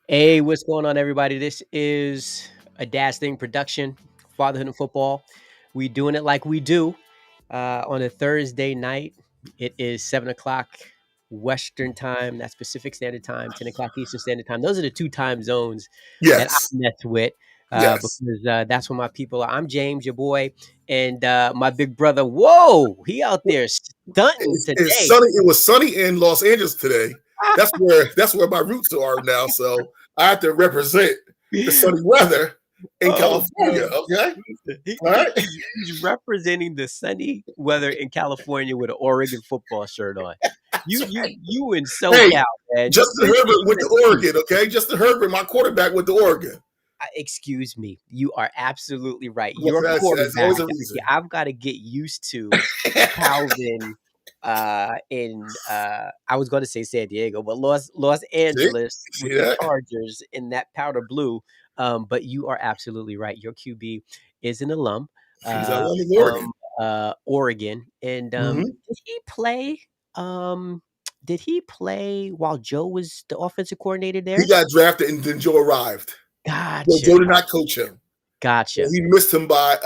Hey, what's going on, everybody? This is a Dash Thing production, Fatherhood and Football. We doing it like we do on a Thursday night. It is 7 o'clock Western time. That's Pacific Standard Time. 10 o'clock Eastern Standard Time. Those are the two time zones that I Yes, mess with yes. because that's where my people are. I'm James, your boy, and my big brother. Whoa, he out there stunting It's today. sunny. It was sunny in Los Angeles today. That's where my roots are now. So I have to represent the sunny weather in Oh, California. bro. Okay, He, all he, right. he's, he's representing the sunny weather in California with an Oregon football shirt on. That's right. You in Hey, SoCal, man. Justin Listen, Herbert you went in to the city. Oregon. Okay, Justin Herbert, my quarterback, went to Oregon. Excuse me. You are absolutely right. Well, Your that's always quarterback. a See, reason. I've got to get used to Calvin in I was going to say San Diego, but Los See, Angeles see with the that? Chargers in that powder blue. But you are absolutely right. Your QB is an alum He's out of Oregon. from Oregon. And Hmm. did he play did he play while Joe was the offensive coordinator He there? got drafted, and then Joe arrived. Gotcha. Joe did not coach him. So Gotcha. he missed him by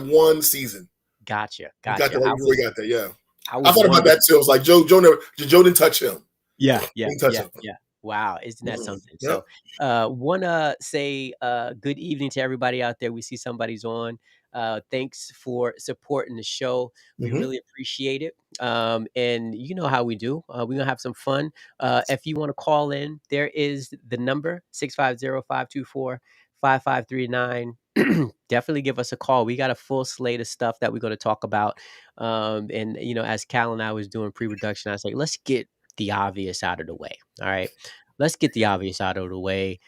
one season. Gotcha. He got Gotcha. there right before he got there. Yeah, I I was thought about wondering. that too. I was like, Joe didn't touch him. Yeah, yeah, Didn't touch yeah, him. yeah. Wow, isn't that something? Yep. So, wanna say good evening to everybody out there. We see somebody's on. Thanks for supporting the show. We Hmm. really appreciate it. And you know how we do. We're gonna have some fun. If you want to call in, there is the number 650-524-5539. Definitely give us a call. We got a full slate of stuff that we're going to talk about. And as Cal and I was doing pre-production, I was like, let's get the obvious out of the way. All right. Let's get the obvious out of the way.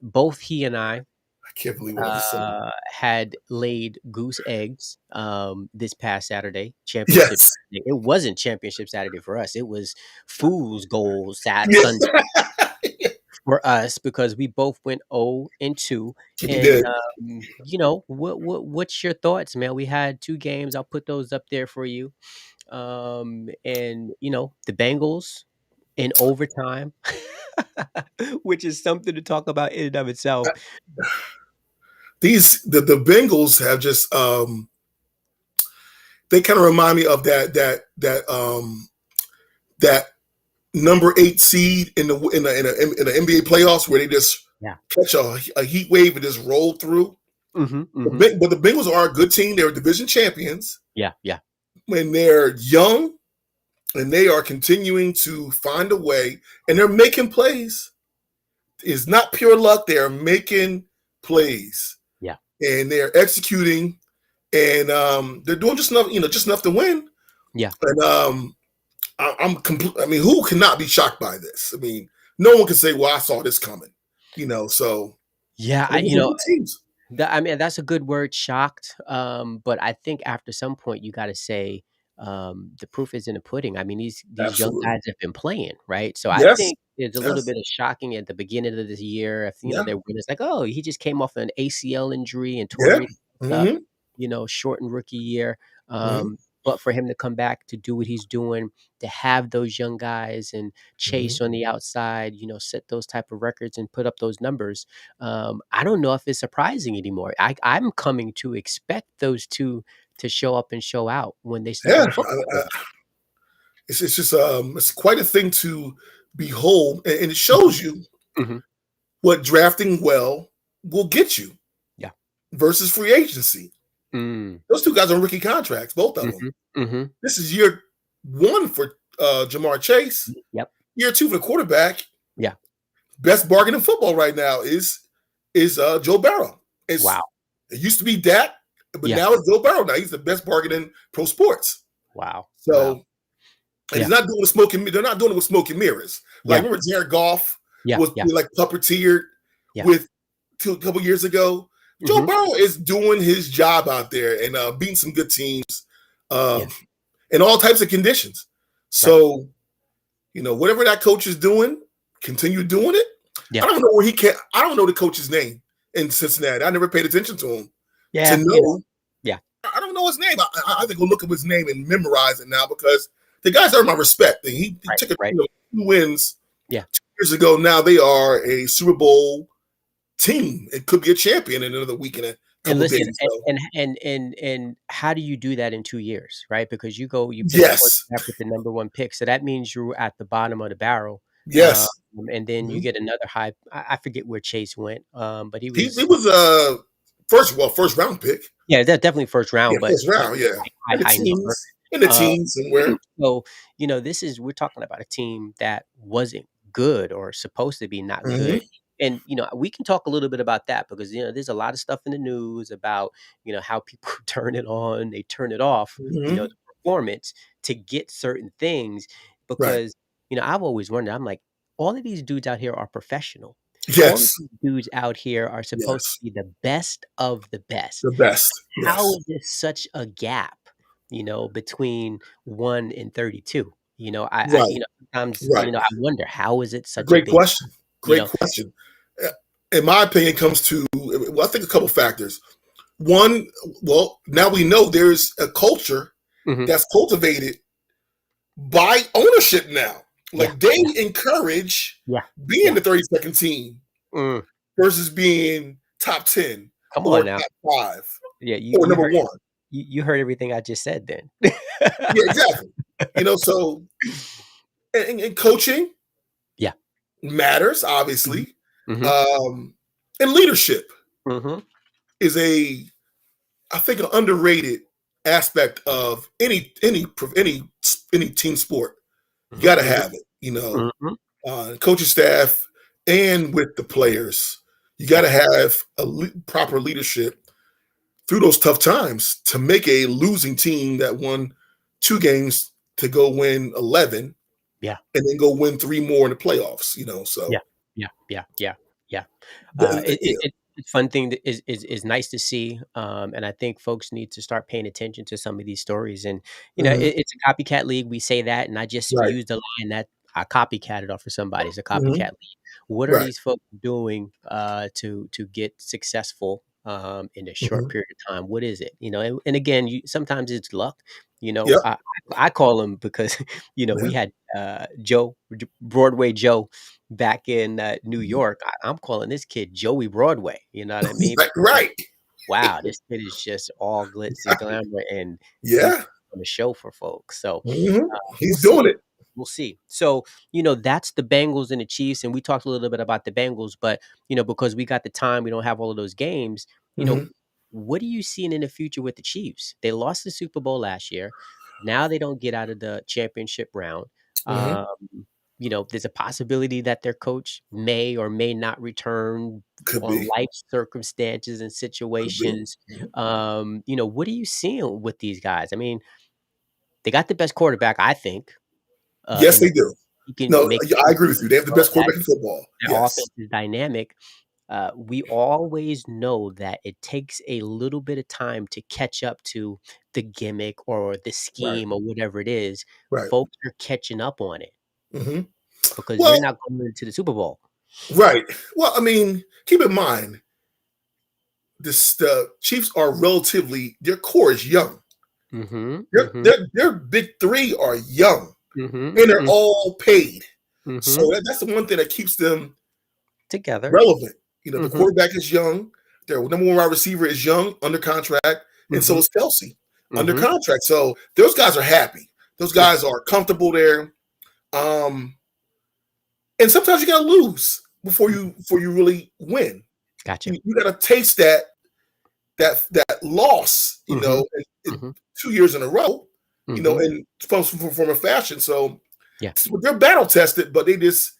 Both he and I I can't believe all this. had laid goose eggs this past Saturday, championship Yes. Saturday. It wasn't championship Saturday for us. It was fool's gold Yeah. Sunday for us because we both went 0 and 2. He And did. what's your thoughts, man? We had two games. I'll put those up there for you. And the Bengals in overtime, which is something to talk about in and of itself. The Bengals have just they kind of remind me of that number 8 seed in the NBA playoffs where they just Yeah. catch a heat wave and just roll through. Hmm. Hmm. But the Bengals are a good team. They're division champions. Yeah. Yeah. When they're young and they are continuing to find a way and they're making plays. It's not pure luck. They're making plays. Yeah. And they're executing and they're doing just enough to win. Yeah. And I mean, who cannot be shocked by this? I mean, no one can say, "Well, I saw this coming." So Yeah. those are good teams. I mean, that's a good word, shocked. But I think after some point, you got to say the proof is in the pudding. I mean, these young Absolutely. guys have been playing, right? So I Yes. think it's a little Yes. bit of shocking at the beginning of this year. If Yeah. they're it's like, oh, he just came off an ACL injury and tore Yeah. everything up. Hmm. Shortened rookie year. Hmm. But for him to come back to do what he's doing, to have those young guys and Hmm. Chase on the outside, set those type of records and put up those numbers. I don't know if it's surprising anymore. I'm coming to expect those two to show up and show out when they step on Yeah. the football field. It's just it's quite a thing to behold, and it shows you Mhm. what drafting well will get you Yeah. versus free agency. Mm. Those two guys are on rookie contracts, both of them. Mhm. Mhm. This is year one for Jamar Chase. Yep. Year two for the quarterback. Yeah. Best bargain in football right now is Joe Burrow. Wow. It used to be Dak, but Yeah. now it's Joe Burrow. Now he's the best bargain in pro sports. Wow. Wow. So and Yeah. he's not doing the smoking. They're not doing it with smoke and mirrors. Like Yeah. remember Jared Goff Yeah. was Yeah. like puppeteered Yeah. with a couple years ago. Joe Mhm. Burrow is doing his job out there and beating some good teams Yeah. in all types of conditions. Right. So, whatever that coach is doing, continue doing it. Yeah. I don't know where he can. I don't know the coach's name in Cincinnati. I never paid attention to him to Yeah. know. Yeah. I don't know his name. I have to go look up his name and memorize it now because the guy's earned my respect. And he Right. took Right. 2 wins Yeah. years ago. Now they are a Super Bowl team. It could be a champion in another week and a And couple of listen, days. So and how do you do that in 2 years, right? Because you pick a yes, quarterback with the number 1 pick, so that means you're at the bottom of the barrel, um, yes. and then you Mhm. get another high. I forget where Chase went, but he He was was a first round pick. yeah, that's definitely first Yeah, round, but first round. Yeah, high, in the high number. teens, in the Um, teens somewhere. so, we're talking about a team that wasn't good or supposed to be not Hmm. good. And, we can talk a little bit about that because, there's a lot of stuff in the news about, how people turn it on, they turn it off, Hmm. the performance to get certain things Right. because, I've always wondered, I'm like, all of these dudes out here are professional. All of Yes. these dudes out here are supposed to Yes. be the best of the best. The best. How Yes. is there such a gap, between 1 and 32? Right. Sometimes, Right. I wonder how is it such a Great big question. you Great know? question. Uh, In my opinion, it comes to, well, I think a couple factors. One, well, now we know there's a culture Mhm. that's cultivated by ownership now. Yeah, Like they yeah, encourage yeah, being yeah. the 32nd team Mm, versus being top 10 come or on now. top 5 Yeah, you or you number heard 1. you heard everything I just said then. Yeah, exactly. So and coaching Yeah. matters, Mhm, obviously. mhm, Um, and leadership mhm. is I think, an underrated aspect of any team sport. You Mhm, got to mhm, have it. mhm. Coaching staff and with the players. You got Yeah, to have proper leadership through those tough times to make a losing team that won 2 games to go win 11 yeah, and then go win 3 more in the playoffs. yeah, So yeah, yeah, yeah, yeah. yeah. It's fun thing that is nice to see, and I think folks need to start paying attention to some of these stories. And Mhm. it's a copycat league. We say that, and I just Right. used the line that I copycatted off of somebody. It's a Mhm. copycat league. What are Right. these folks doing to get successful in a short Mhm. period of time? What is it? And again, sometimes it's luck. Yep. I call them because we Yeah. had Broadway Joe back in New Mhm. York. I'm calling this kid Joey Broadway. You know what I mean? Right. Right. Wow, this kid is just all glitz and glamour, and he's Yeah. on the show for folks. So Mhm. we'll He's doing see. it. We'll see. So, that's the Bengals and the Chiefs, and we talked a little bit about the Bengals, but because we got the time, we don't have all of those games. Mhm. What are you seeing in the future with the Chiefs? They lost the Super Bowl last year. Now they don't get out of the championship round. Mhm. Um, there's a possibility that their coach may or may not return Could on be. life circumstances and Could be. situations. Mhm. What are you seeing with these guys? I mean, they got the best quarterback, I think, Yes, in the they do. he can No, make yeah, I plays agree with you. They have the well. best That quarterback in football. that Yes. offense is dynamic. We always know that it takes a little bit of time to catch up to the gimmick or the Right. scheme or whatever it is. Right. Folks are catching up on it Mhm. because you're Well, not going to the Super Bowl. right. Well, I mean, keep in mind the Chiefs are relatively, their core is young. Mhm, Their mhm, their their big three are young mhm, and they're mm, all paid. So mhm. that's the one thing that keeps them Together. relevant. The Mhm, quarterback is young. Their number 1 wide receiver is young, under contract, and so mhm, is Kelsey, under mhm. contract. So those guys are happy. Those Yeah, guys are comfortable there. Um, and sometimes you gotta lose before you really win. gotcha. You gotta taste that loss, Mhm, in mhm. 2 years in a row, Mhm. in some form of fashion. So Yeah. they're battle tested, but they just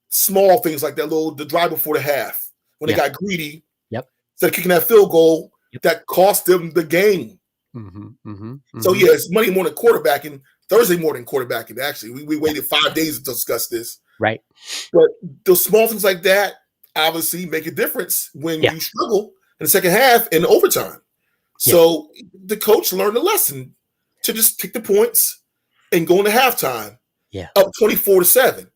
small things like the drive before the half when they Yeah. got greedy Yep. instead of kicking that field goal Yep. that cost them the game. Mhm. Mhm. So Mhm. yeah, it's Monday morning quarterbacking, Thursday morning quarterbacking. Actually, we Yeah. waited 5 days to discuss this, Right. but those small things like that obviously make a difference when Yeah. you struggle in the second half and overtime. Yeah. So the coach learned a lesson to just take the points and go into halftime Yeah. up 24-7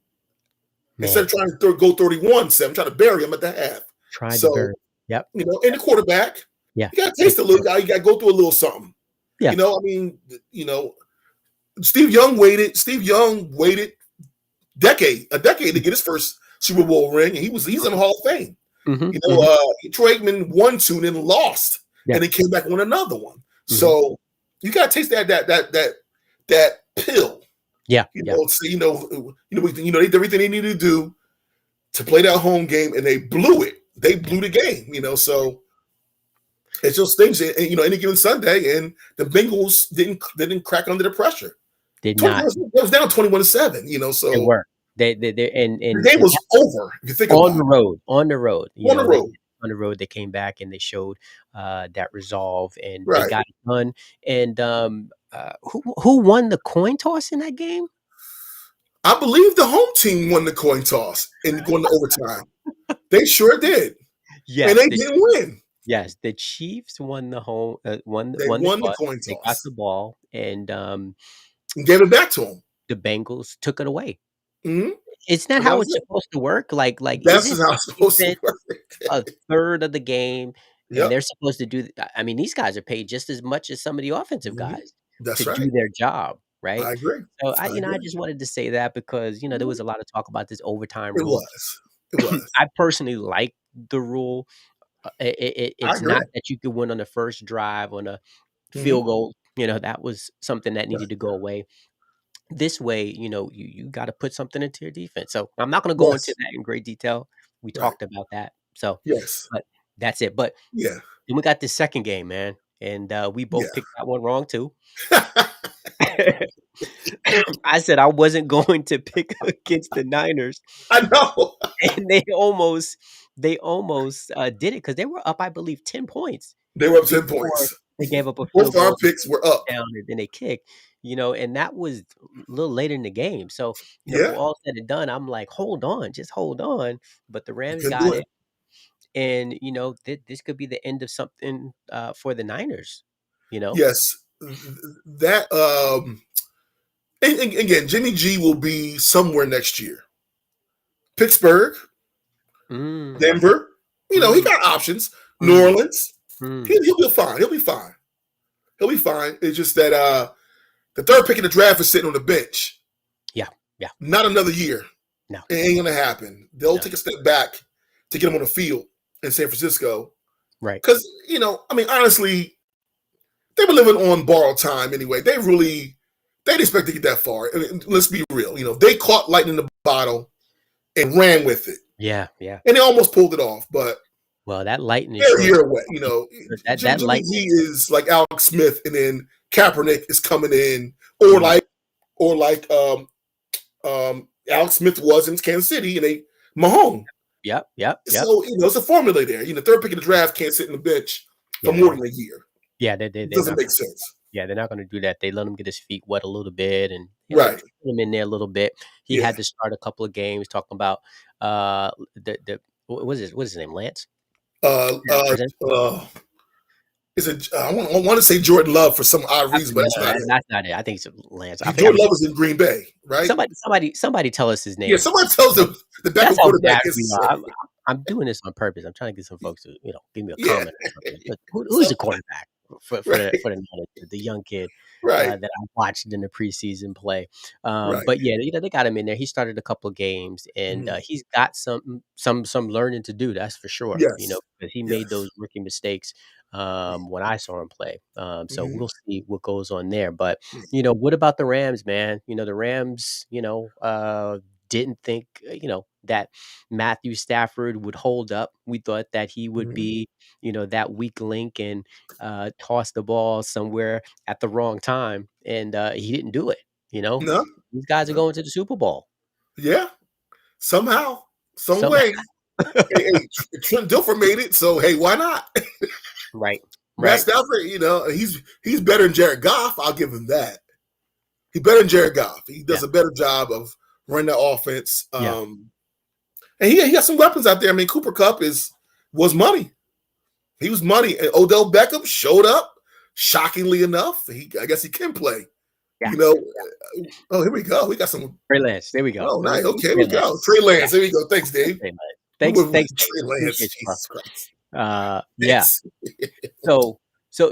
instead Man, of trying to go 31-7, trying to bury them at the half. tried to So burn. Yep. and the quarterback, Yeah. you got to Take taste a little. You got to go through a little something. Yeah. I mean, Steve Young waited a decade to get his first Super Bowl ring, and he's in the Hall of Fame. Mhm, You mhm. know, Troy Aikman won two and then lost, Yeah. and then came back and won another one. Mhm. So you got to taste that pill. Yeah, yeah. So they did everything they needed to do to play that home game, and they blew it. They blew the game. So it's just things. Any given Sunday, and the Bengals didn't crack under the pressure. Did not. It was down 21-7. They So were. They the and game that was over if you think on about the road, on the road, it. On the they road, on the road, they came back and they showed, that resolve, and they right? got it done, and, who won the coin toss in that game? I believe the home team won the coin toss and going to overtime. They sure did, and Yes, they didn't win. the Chiefs won the They won the won the toss, coin they got toss the ball, and, and gave it back to them. the Bengals took it away. Mm-hmm. Isn't that And that how was it's it. supposed to work? Like, That's isn't just how the it's supposed to defense work. a third of the game, and Yep. they're supposed to do I mean, these guys are paid just as much as some of the offensive Mm-hmm. guys to That's do right. their job, right? I agree. So, I I agree. just wanted to say that because, there Mhm. was a lot of talk about this overtime It rule. was. It was. I personally like the rule. I It's agree. not that you could win on the first drive on a Mm-hmm. field goal, that was something that needed to go away. This way, you gotta put something into your defense. So, I'm not gonna go into Yes. that in great detail. We Right. talked about that. So, Yes. but that's it. But Yeah. then we got this second game, man, and, we both Yeah. picked that one wrong too. I said I wasn't going to pick against the Niners, I know. and they almost, did it because they were up, I believe, 10 points They were up 10 before points. they gave up a field Both our goal picks were up. down, and then they kicked, and that was a little later in the game. So, Yeah. all said and done, I'm like, "Hold on, just hold on." But the You Rams couldn't do got it. it, and, this could be the end of something, for the Niners, you know? Yes. That and again, Jimmy G will be somewhere next year. Pittsburgh, Mm, Denver. He mm, got options. New mm, Orleans. mm. He'll be fine. He'll be fine. He'll be fine. It's just that the third pick in the draft is sitting on the bench. Yeah, yeah. Not another year. No, It ain't gonna happen. They'll no. take a step back to get him on the field in San Francisco. Right. Because, honestly, they were living on borrowed time anyway. They didn't expect to get that far. I mean, let's be real. They caught lightning in the bottle and ran with it. Yeah, yeah. And they almost pulled it off, but Well, that lightning they're a short year away. that Jimmy lightning G is like Alex Smith, and then Kaepernick is coming in, or mm, like Alex Smith was in Kansas City, and Mahomes. yep, yep, yep. So it's a formula there. Third pick of the draft can't sit in the bench for Yeah, more than a year. yeah, It they're doesn't not make gonna sense. yeah, they're not gonna do that. They let him get his feet wet a little bit and, Right. put him in there a little bit. He Yeah. had to start a couple of games talking about, the what's his name, Lance? Uh. Yeah, Uh. present uh is it? I want to say Jordan Love for some odd reason, but no, that's not it. that's not it. I think it's Lance. I forgot Jordan his Love is in Green Bay, right? somebody tell us his Yeah. name. Somebody tells Like, the that's backup how quarterback bad we is. are. I'm doing this on purpose. I'm trying to get some folks to, give me a Yeah. comment or something. But who's So, the quarterback right. for the Niners, the young kid, Right. that I watched in the preseason play? Right. But yeah, they got him in there. He started a couple of games, and, Mhm. he's got some learning to do. That's for sure. Yes. Because he made Yes. those rookie mistakes, when I saw him play. So Mhm. we'll see what goes on there. But Mhm. what about the Rams, man? The Rams, didn't think, that Matthew Stafford would hold up. We thought that he would Mhm. be, that weak link and, toss the ball somewhere at the wrong time, and, he didn't do it, you know? No. These guys are No. going to the Super Bowl Yeah. Somehow, some somehow. way. Hey, Trent Dilfer made it, so hey, why not? Right, Matt right. Stafford, he's better than Jared Goff. I'll give him that. He's better than Jared Goff. He Yeah, does a better job of running the offense. yeah, And he got some weapons out there. I mean, Cooper Cup was money. He was money, and Odell Beckham showed up. Shockingly enough, I guess he can play. yeah, You know, yeah. oh, here we go. We got some. Trey Lance, there we go. Oh, It was nice. Okay, here Trey we Lance. go. Trey Yeah, Lance. There we go. Thanks, Dave. Trey Lance. We Thanks, went with thanks, Trey Lance. appreciate you, bro. Jesus Christ. Yeah. Thanks. So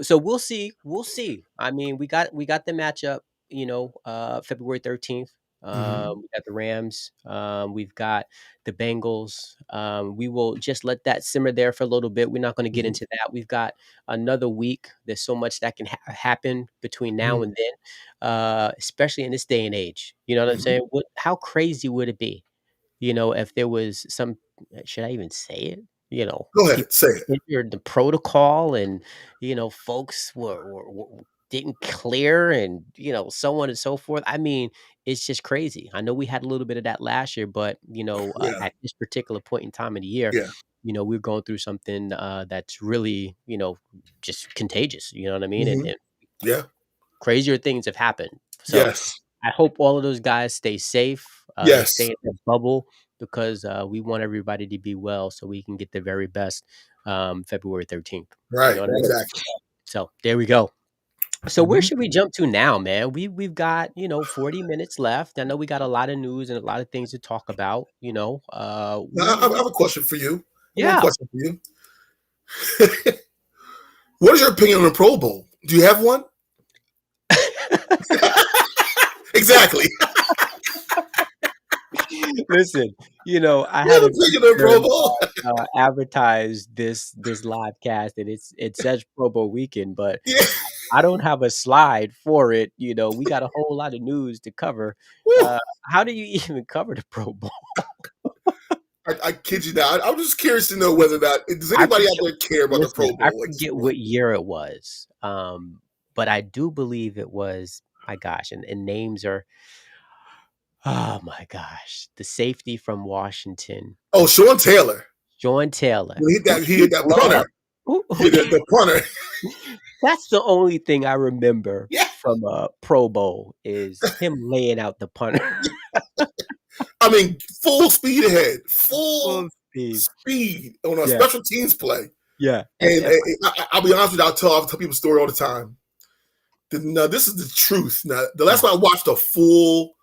so we'll see. We'll see. I mean, we got the matchup, February 13th. Mhm. We got the Rams. We've got the Bengals. We will just let that simmer there for a little bit. We're not going to get Mhm. into that. We've got another week. There's so much that can happen between now Mhm. and then, especially in this day and age. You know what I'm Mhm. saying? How crazy would it be? If there was some, should I even say it? Go ahead, People say it. entered the protocol and, folks didn't clear and, so on and so forth. I mean, it's just crazy. I know we had a little bit of that last year, but, Yeah, at this particular point in time of the year, yeah. we're going through something that's really, just contagious. You know what I mean? And, Mhm. Yeah. crazier things have happened. So Yes. I hope all of those guys stay safe, they stay Yes. in their bubble because, we want everybody to be well so we can get the very best, February 13th. You Right, know what I mean? exactly. So there we go. So where Mhm. should we jump to now, man? We've got, 40 minutes left. I know we got a lot of news and a lot of things to talk about, Now, I have a question for you. One yeah. question for you. What is your opinion on the Pro Bowl? Do you have one? Exactly. Listen, I You had have a an opinion on the Pro sister Bowl? advertise this live cast, and it says Pro Bowl weekend, but Yeah. I don't have a slide for it. We got a whole lot of news to cover. Woo. How do you even cover the Pro Bowl? I kid you not. I'm just curious to know whether or not does I anybody out forget. there care about the Listen, Pro I Bowl at this forget point? what year it was, but I do believe it was. My gosh, and names are. Oh my gosh, the safety from Washington, Oh, Sean Taylor. John Taylor. When Who did he he hit that blow punter. up? Who Yeah, the punter. That's the only thing I remember Yeah. from a Pro Bowl is him laying out the punter. I mean, full speed ahead, full Full speed. speed on a Yeah, special teams play. yeah, And I'll be honest with you, I'll tell people a story all the time. Now, this is the truth. Now, the last yeah. time I watched a full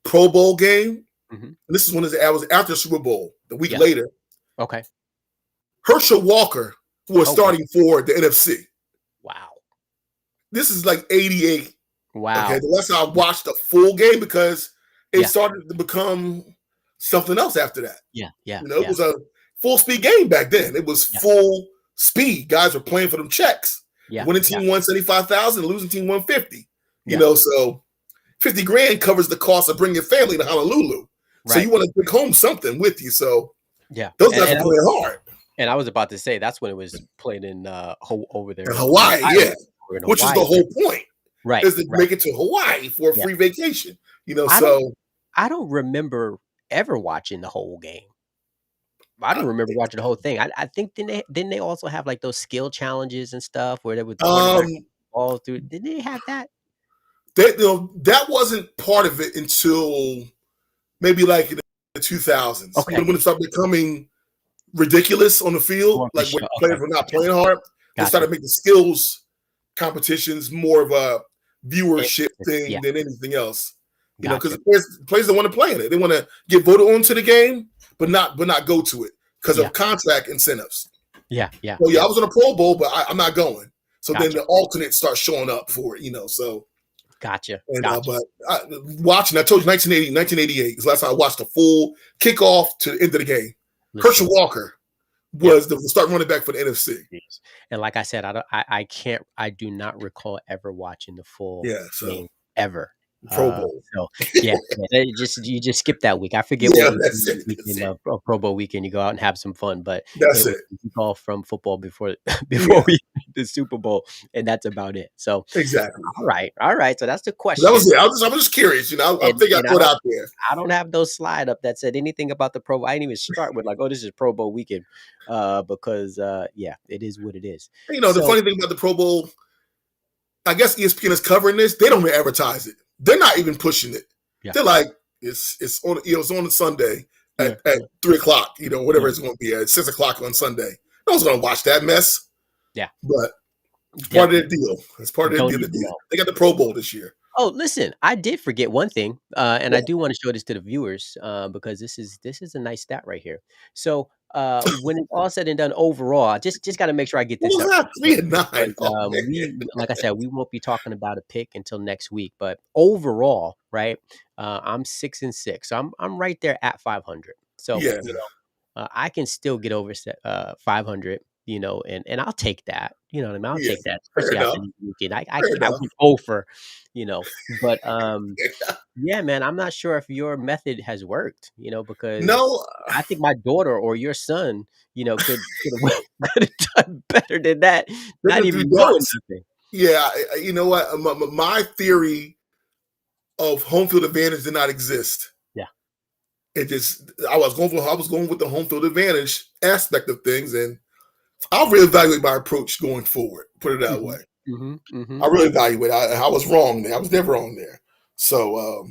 Pro Bowl game, Mhm. and this is when I was after the Super Bowl, the week Yeah. later, Okay. Herschel Walker was Okay. starting for the NFC. Wow. This is like 88. Okay. Wow. The last time I Yeah. watched a full game because it Yeah. started to become something else after that. Yeah. Yeah. It Yeah. was a full speed game back then. It was Yeah. full speed. Guys were playing for them checks. The Yeah. winning Yeah. team won 75,000, the losing team won 50. Yeah. So 50 grand covers the cost of bringing your family to Honolulu. So Right. you want to take home something with you. So Yeah. those And guys are and I playing hard. and I was about to say that's when it was played in, over there In on the Hawaii, yeah. island. We're in Which is the Hawaii. whole point, Right. is to Right. make it to Hawaii for a Yeah. free vacation. I don't So I don't remember ever watching the whole game. I uh, don't remember watching the whole thing. I think didn't they also have, like, those skill challenges and stuff where they would the quarterback um all through didn't they have that? that wasn't part of it until maybe like in the 2000s. Okay. When it started becoming ridiculous on the field, More of a like when show. players Okay. were not Okay. playing hard, they Gotcha. started making skills competitions more of a viewership Emphasis. Yeah. thing than anything else. Because Gotcha. players don't want to play in it. They want to get voted onto the game, but not go to it because Yeah. of contract incentives. Yeah. Yeah. So yeah, I Yeah. was in a Pro Bowl, but I'm not going. So then Gotcha. the alternates start showing up for it. So Gotcha. and Gotcha. but watching, I told you 1988 is the last time I watched a full kickoff to the end of the game. Herschel Listen. Walker Yeah. was the start running back for the NFC. Jeez. And like I said, I do not recall ever watching the full Yeah, so game ever. Pro Bowl. So yeah, you just skip that week. I forget what Yeah, we that's do it. That's weekend, it. Pro Bowl weekend. You go out and have some fun, but That's it was it. a week off from football before Yeah, before we the Super Bowl, and that's about it. So exactly. all right. So that's the That was question, it. I'm just curious. I think I and threw it out there. I don't have those slide up that said anything about the Pro Bowl. I didn't even start with like, oh, this is Pro Bowl weekend, because yeah, it is what it is. The So funny thing about the Pro Bowl, I guess ESPN is covering this. They don't even advertise it. They're not even pushing it. yeah, They're like, it's on. It's on a Sunday yeah, at yeah, 3 o'clock. Whatever yeah, it's going to be at 6 o'clock on Sunday. No one's going to watch that mess. yeah. But it's part of their Definitely deal. It's part of their don't deal. even know. They got the Pro Bowl this year. Oh, listen, I did forget one thing, and I Yeah. do want to show this to the viewers because this is a nice stat right here. So when it's all said and done, overall, just got to make sure I get What this was up. that? Right? 3-9. Because Oh man. like I said, we won't be talking about a pick until next week. But overall, right, I'm 6-6, so I'm right there at 500. So Yeah. I can still get over 500. And I'll take that. You know what I mean? I'll Yeah. take that, Fair especially after enough. the weekend. Fair I enough. would go for, but yeah, man, I'm not sure if your method has worked, because No, I think my daughter or your son, could have could have done better than that, they're not gonna do even knowing darts. nothing. Yeah, you know what? My theory of home field advantage did not exist. Yeah. It just I was going with the home field advantage aspect of things, and I'll reevaluate my approach going forward. Put it that way. Mhm. Mhm. I Mhm. really evaluate. I was wrong there. I was never wrong there. So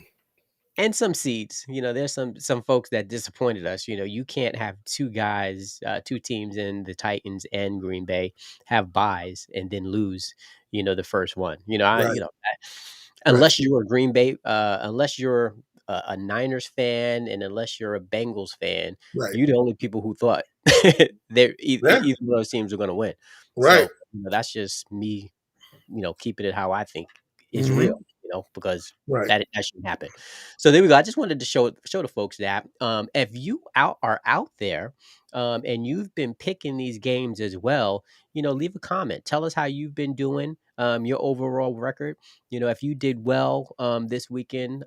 And some seeds, there's some folks that disappointed us. You can't have two guys, two teams in the Titans and Green Bay have buys and then lose, the first one. right, right, Unless you're a Green Bay, unless you're a Niners fan, and unless you're a Bengals fan, right, you're the only people who thought yeah, either of those teams are going to win. right, So that's just me, keeping it how I think is real, hmm, because right. that shouldn't happen. So there we go. I just wanted to show the folks that if you are out there, and you've been picking these games as well, leave a comment. Tell us how you've been doing, your overall record. If you did well this weekend,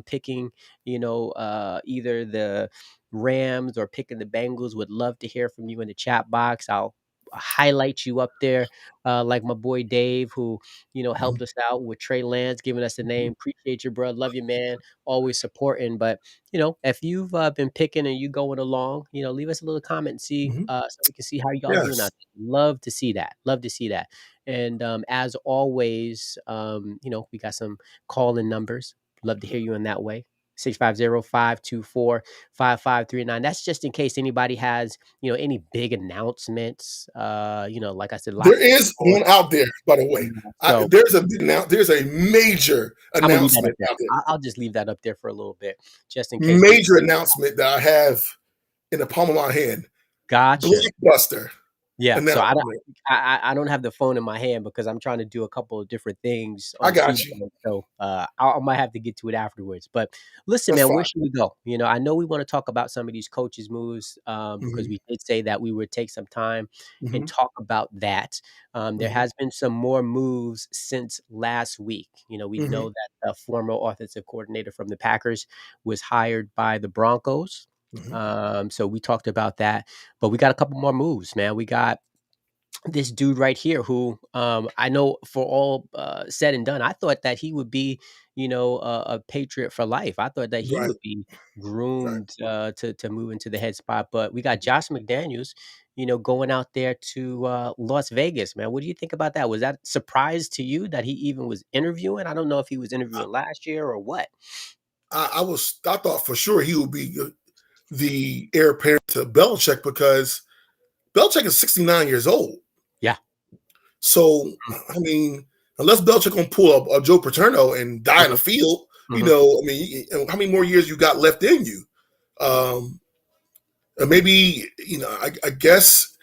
picking, either the Rams or picking the Bengals, would love to hear from you in the chat box. I'll highlight you up there, like my boy Dave, who Mhm, helped us out with Trey Lance, giving us the name. Appreciate you, bro. Love you, man. Always supporting. But if you've been picking and you going along, leave us a little comment and see, mhm. so we can see how y'all doing Yes. out there. Love to see that. Love to see that. And as always, we got some call-in numbers. Love to hear you in that way. 650-524-5539. That's just in case anybody has, any big announcements. Like I said, There lots of is football. one out there, by the way. So There's a major I'm gonna leave that up announcement there. out there. I'll just leave that up there for a little bit, just in case people. Major announcement that I have in the palm of my hand. Gotcha. Blockbuster Yeah. So announcement. I don't have the phone in my hand because I'm trying to do a couple of different things I on got you. keyboard. So I might have to get to it afterwards. But listen, That's man, where fine. should we go? I know we want to talk about some of these coaches' moves, because Hmm, we did say that we would take some time and hmm, talk about that. There hmm, has been some more moves since last week. We hmm, know that the former offensive coordinator from the Packers was hired by the Broncos. hmm. So we talked about that, but we got a couple more moves, man. We got this dude right here who, I know, for all said and done, I thought that he would be, a patriot for life. I thought that he Right, would be right. groomed to move into the head spot. But we got Josh McDaniels, going out there to Las Vegas, man. What do you think about that? Was that a surprise to you that he even was interviewing? I don't know if he was I, interviewing last year or what. I thought for sure he would be the heir apparent to Belichick because Belichick is 69 years old. Yeah. So, Mm. I mean, unless Belichick gonna pull up a Joe Paterno and die in the Mhm. field, Mhm. I mean, how many more years you got left in you? Um, and maybe, I guess,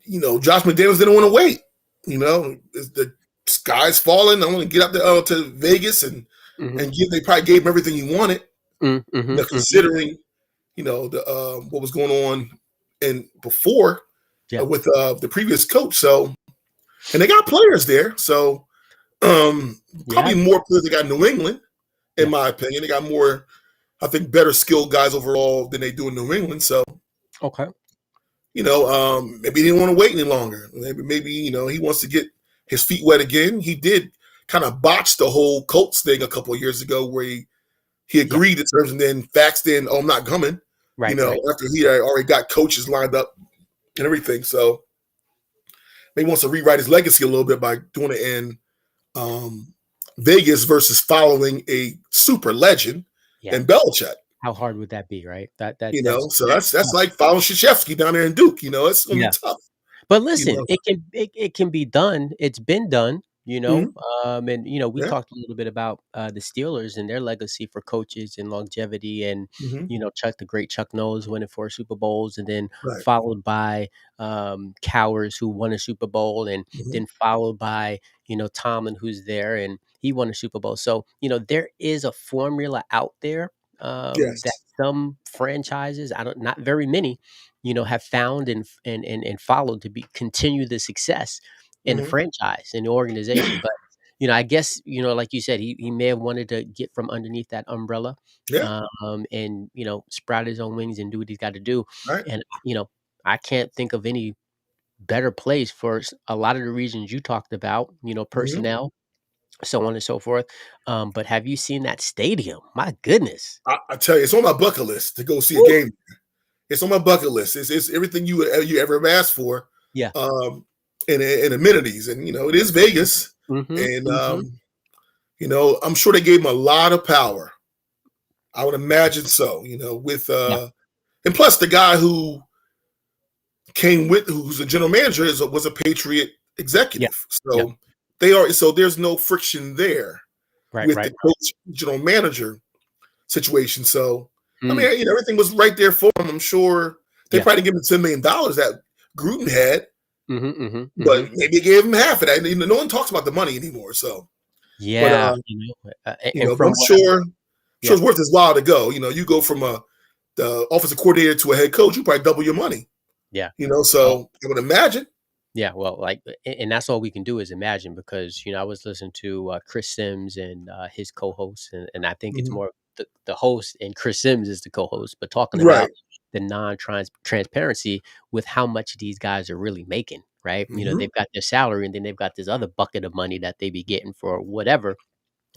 Josh McDaniels didn't want to wait. The sky's falling. I want to get up there to Vegas Mhm. and they probably gave him everything he wanted. Mm, mhm. Mhm. Considering the what was going on and before Yeah. with the previous coach. So and they got players there. So Yeah. probably more players they got in New England, in Yeah. my opinion. They got more, I think, better skilled guys overall than they do in New England. So Okay. maybe he didn't want to wait any longer. Maybe he wants to get his feet wet again. He did kind of botch the whole Colts thing a couple of years ago, where he Yeah. agreed to terms and then faxed in, "Oh, I'm not coming." Right. Right. After he had already got coaches lined up and everything. So maybe he wants to rewrite his legacy a little bit by doing it in um, Vegas versus following a super legend Yeah. in Belichick. How hard would that be, right? That's So that's that's tough. like following Krzyzewski down there in Duke. It's gonna be Yeah. tough. But You listen, know, it can be done. It's been done. Mhm. And we Yeah. talked a little bit about the Steelers and their legacy for coaches and longevity, and Mhm. the great Chuck Noll winning 4 Super Bowls, and then Right. followed by Cowers, who won a Super Bowl, and Mhm. then followed by Tomlin, who's there, and he won a Super Bowl. So there is a formula out there that Yes. some franchises, I don't, not very many, have found and followed to be continue the success in the Mhm. franchise, in the organization. But I guess like you said, he may have wanted to get from underneath that umbrella, Yeah. and sprout his own wings and do what he's got to do. Right. And I can't think of any better place for a lot of the reasons you talked about. Mhm. Personnel, so on and so forth. But have you seen that stadium? My goodness. I tell you, it's on my bucket list to go see a Woo! game. It's on my bucket list. It's everything you ever have asked for, Yeah. um, and amenities. And it is Vegas, Mm-hmm. and Mm-hmm. I'm sure they gave him a lot of power. I would imagine so. With Yeah. and plus the guy who came with, who's a general manager, was a Patriot Yeah. executive. Yeah. So they are. So there's no friction there Right. with the Right. coach general manager situation. So I mean, Mm. everything was right there for him. I'm sure they Yeah. probably didn't give him $10 million that Gruden had, Mm-hmm. Mm-hmm. but Mm-hmm. maybe they gave him half of that. And no one talks about the money anymore. So, but Yeah. And but from I'm what I, sure yeah. it's worth his while to go. You go from the offensive coordinator to a head coach, you probably double your money. Yeah. Oh, So I would imagine. yeah, well, like, and that's all we can do is imagine, because I was listening to Chris Sims and his co-host, and I think it's Mhm. more the host, and Chris Sims is the co-host, but talking Right. about the non-transparency with how much these guys are really making, right? Hmm. They've got their salary, and then they've got this other bucket of money that they be getting for whatever.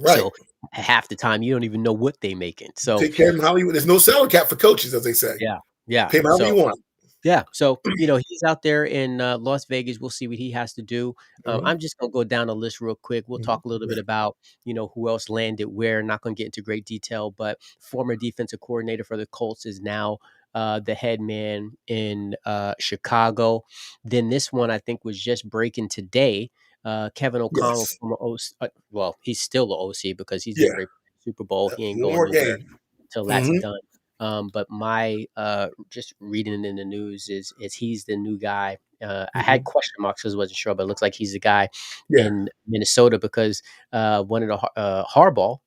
Right. So half the time you don't even know what they making. So Take care of him how you. There's no salary cap for coaches, as they say. yeah, yeah. Pay him however So you want. yeah, so, he's out there in, Las Vegas. We'll see what he has to do. Hmm. I'm just gonna go down the list real quick. We'll Hmm. talk a little bit Right. about, who else landed where. Not gonna get into great detail, but former defensive coordinator for the Colts is now, the head man in, Chicago. Then this one I think was just breaking today. Kevin O'Connell, Yes. former well, he's still the OC because he's getting Yeah. ready for the Super Bowl. He ain't One going more nowhere game. till that's Hmm. done. But my just reading it in the news is he's the new guy. I had Hmm. question marks because I wasn't sure, but it looks like he's the guy Yeah. in Minnesota, because one of the Harbaugh,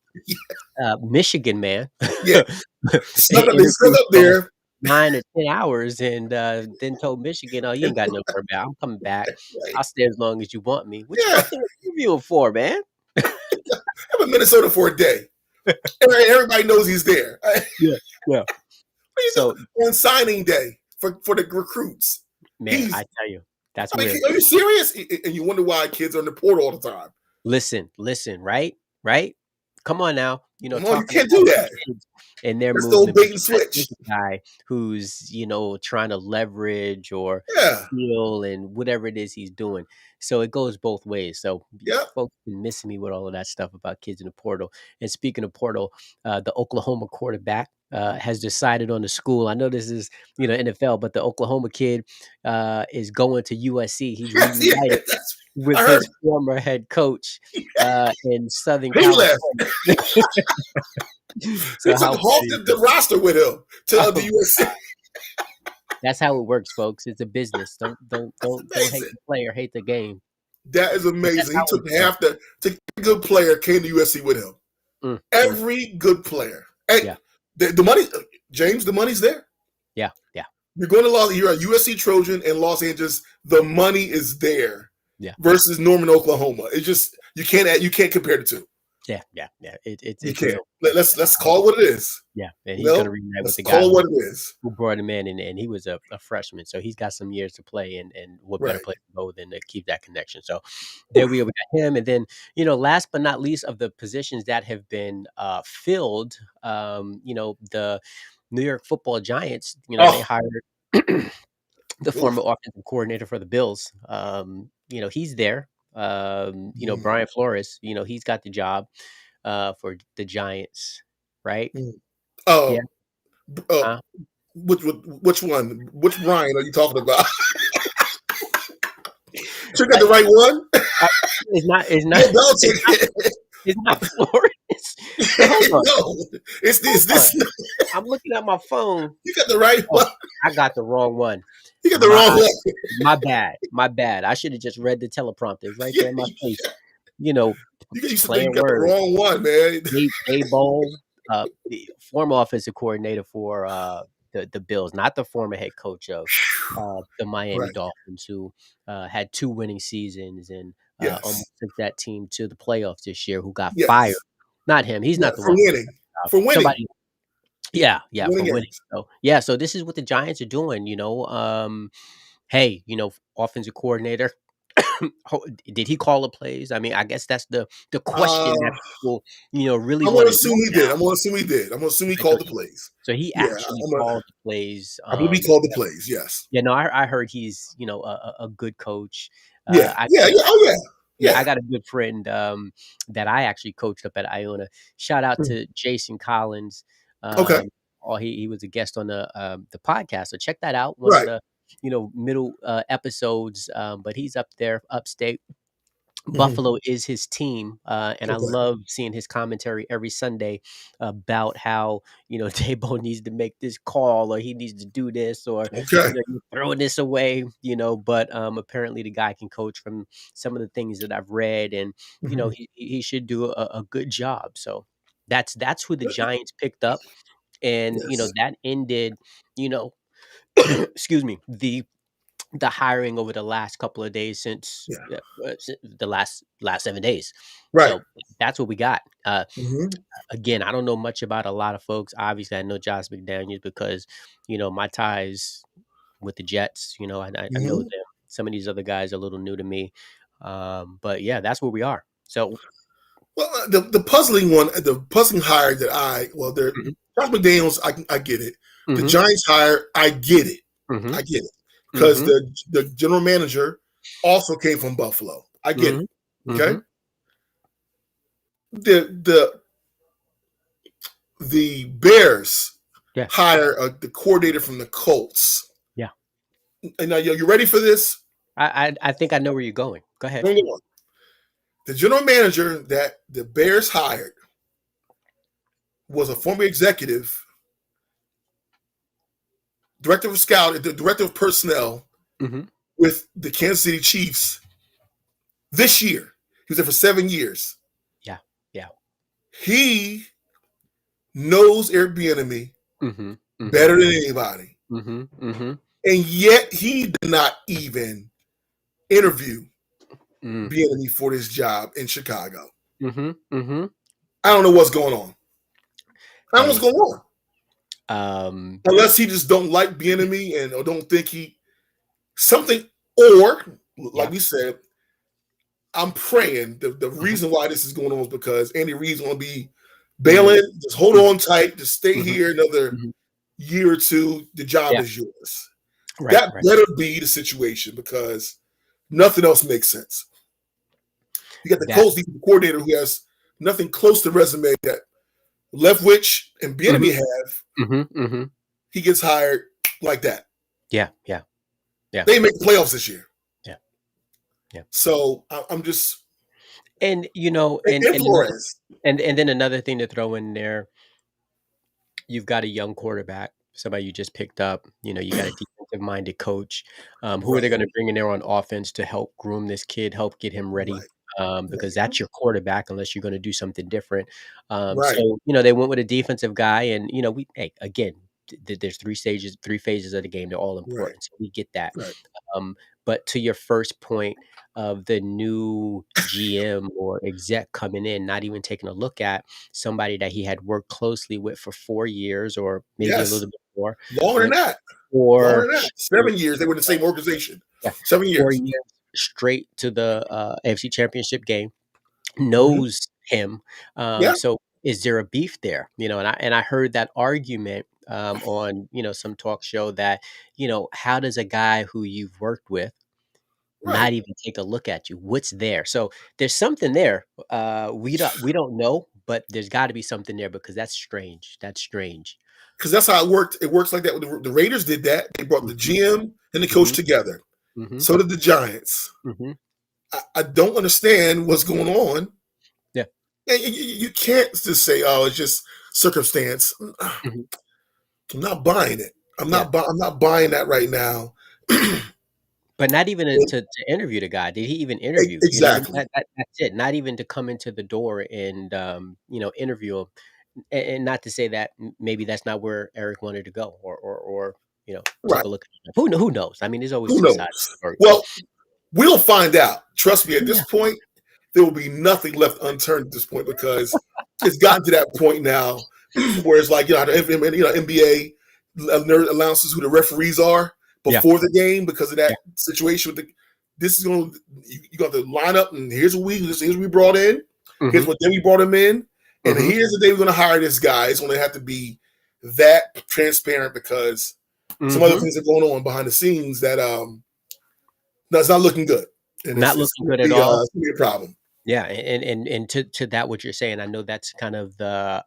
Michigan man, Yeah. They snuck interviewed up for there. 9 or 10 hours, and then told Michigan, "Oh, you ain't got nowhere back. I'm coming back. Right. I'll stay as long as you want me." What you Yeah. fucking interviewing for, man? I'm in Minnesota for a day. Everybody knows he's there. Yeah, yeah. What are you So, doing on signing day for the recruits? man, He's. I tell you, that's I mean, weird. are you serious? And you wonder why kids are in the portal all the time. Listen, right? Right? Come on now, No, you talking can't do about that. kids and their That's the old movement, but bait and you got this switch. guy who's, trying to leverage or Yeah. steal and whatever it is he's doing. So it goes both ways. So Yeah. folks been missing me with all of that stuff about kids in the portal. And speaking of portal, the Oklahoma quarterback has decided on the school. I know this is, NFL, but the Oklahoma kid is going to USC. He's Yes. Yeah. reunited I with heard. his former head coach in Southern He left. California. He So took how Hulk funny is the this? roster with him to the Oh, USC. that's how it works, folks. It's a business. That's Don't hate amazing. the player, hate the game. That is But that's amazing. He how it took works. half every good player came to USC with him. Mm, mm. Every good player. Hey, Yeah, the money, James, the money's there. yeah, yeah, You're going to you're a USC Trojan in Los Angeles. The money is there yeah, versus Norman, Oklahoma. It's just you can't compare the two. yeah, yeah, yeah. You It's real. can't. Let's call it what it is. Yeah, and he's gonna reunite with Let's the guy call it who what it is. brought him in, and he was a freshman, so he's got some years to play, and what better Right. place to go than to keep that connection. So there we got him, and then last but not least of the positions that have been filled, the New York Football Giants, they Oh, hired the oof. former offensive coordinator for the Bills. He's there. Mm, Brian Flores, he's got the job for the Giants, right? mm. Yeah. Oh, uh, Huh? which one? Which Brian are you talking about? You got I, the right one. Uh, it's not Bill it's not Belichick. it's not Florida. Wait, hold on, No, it's hold this. on. This I'm looking at my phone. you got the right Oh, one. I got the wrong one. You got the My wrong one. my bad. My bad. I should have just read the teleprompter. It's right Yeah, there in my face. You know, you said you playing got the words. wrong one, man. Daboll, the former offensive coordinator for the Bills, not the former head coach of the Miami Right. Dolphins, who had 2 winning seasons and Yes. almost took that team to the playoffs this year. Who got fired? Yes. Not him. He's Yeah. not the For one who got winning. fired. For winning. Somebody. Yeah, yeah, for Winning winning. games. So yeah, so this is what the Giants are doing. Hey, offensive coordinator. Did he call the plays? I mean, I guess that's the question Uh, that people, really I'm gonna want to assume know he did. now. I'm gonna assume he did. I'm gonna assume he Okay, so called the he plays. so he Yeah, actually I'm gonna. called the plays. I believe he called the plays. Yes. No, I heard he's a good coach. Yeah. I Yeah. got a Yeah. Oh yeah. Yeah, I Yeah. got a good friend that I actually coached up at Iona. Shout out Mm. to Jason Collins. Okay. Um, he was a guest on the podcast, so check that out. One of Right. the middle episodes, but he's up there upstate. Hmm. Buffalo is his team, and I Okay. love seeing his commentary every Sunday about how Tabo needs to make this call or he needs to do this or Okay. you're throwing this away. But apparently the guy can coach from some of the things that I've read, and Hmm. he should do a good job. So that's who the Giants picked up, and Yes. that ended. You know, excuse me, the hiring over the last couple of days since Yeah. the last 7 days. Right. So that's what we got. Hmm. Again, I don't know much about a lot of folks. Obviously, I know Josh McDaniels because my ties with the Jets. I know Hmm. them. Some of these other guys are a little new to me, but yeah, that's where we are. So, Well, the puzzling one, the puzzling hire that there, mhm, Josh McDaniels, I get it. The mhm, Giants hire, I get it. mhm, I get it because mhm, the general manager also came from Buffalo. I get it. mhm, Okay. mhm. The the Bears Yeah, hire the coordinator from the Colts. yeah. And now you ready for this? I think I know where you're going. Go ahead. Bring it on. The general manager that the Bears hired was a former executive, director of scout, the director of personnel Hmm. with the Kansas City Chiefs this year. He was there for 7 years. Yeah, yeah. He knows Airbnb Hmm. Hmm. better than anybody. Hmm. Hmm. And yet he did not even interview Mm. Bieniemy for this job in Chicago. Mhm, mhm. I don't know what's going on. I don't know what's Hey, going on. um, Unless he just don't like Bieniemy and or don't think he something, or like yeah. we said, I'm praying the Mhm, reason why this is going on is because Andy Reid's going to be mhm, bailing. Just hold mhm, on tight. Just stay mhm, here another mhm. year or two. The job Yeah, is yours. right, That right. better be the situation because nothing else makes sense. You got the That Colts defensive coordinator who has nothing close to the resume that Leftwich and Mhm, Bieniemy have. mhm, mhm. He gets hired like that. Yeah, yeah, yeah, They make the playoffs this year. yeah, yeah. So I'm just And, and Flores. and then another thing to throw in there, you've got a young quarterback, somebody you just picked up, you got a defensive-minded coach. Who are they Right, gonna bring in there on offense to help groom this kid, help get him ready? right, Because right, that's your quarterback unless you're gonna do something different. right, So, they went with a defensive guy and, again, there's 3 phases of the game, they're all right, important, so we get that. right. But to your first point of the new GM or exec coming in, not even taking a look at somebody that he had worked closely with for 4 years or maybe a Yes, little bit more, longer than went that. Longer for than that. 7 years they were in the same organization. yeah, 4 7 years. years straight to the, AFC Championship game, Hmm. knows him, Yeah, so is there a beef there? And I heard that argument, on, some talk show that, how does a guy who you've worked with right. not even take a look at you? What's there? So, there's something there, we don't know, but there's gotta be something there because that's strange. Because that's how it worked. It works like that. The Raiders did that. They brought the Mhm, GM and the coach mhm, together. mhm, So did the Giants. mhm, I don't understand what's going on. Yeah. And you can't just say, "Oh, it's just circumstance." Mhm. I'm not buying it. Yeah. I'm not buying that right now. But not even to interview the guy. Did he even interview? You know what I mean? Exactly. That's it. Not even to come into the door and, interview him. And not to say that maybe that's not where Eric wanted to go, or Right. took a look at it. Who knows? I mean, there's always Who 2 sides knows? to the story. So Well, we'll find out. Trust me, at this yeah. point, there will be nothing left unturned at this point because it's gotten to that point now where it's like, NBA announces who the referees are Yeah. before the game because of Yeah. that situation with this is going to, you got to line up and here's what we brought in. Here's Mhm. what day we brought him in. And Mhm. here's the day we're going to hire this guy. It's going to have to be that transparent because some other Mhm. things are going on behind the scenes that that's not looking good, and Not it's looking good at all. gonna be a problem. Yeah, and to that what you're saying, I know that's kind of the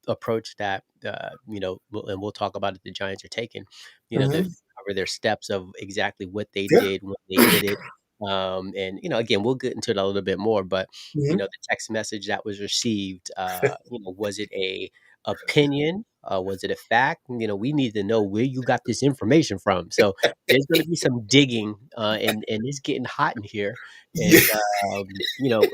approach that and we'll talk about it. The Giants are taking, they Mhm. cover their steps of exactly what they Yeah. did when they did it, and again we'll get into it a little bit more, but Mhm. the text message that was received, was it a opinion? Was it a fact? We need to know where you got this information from. So there's going to be some digging, and it's getting hot in here, Yeah. and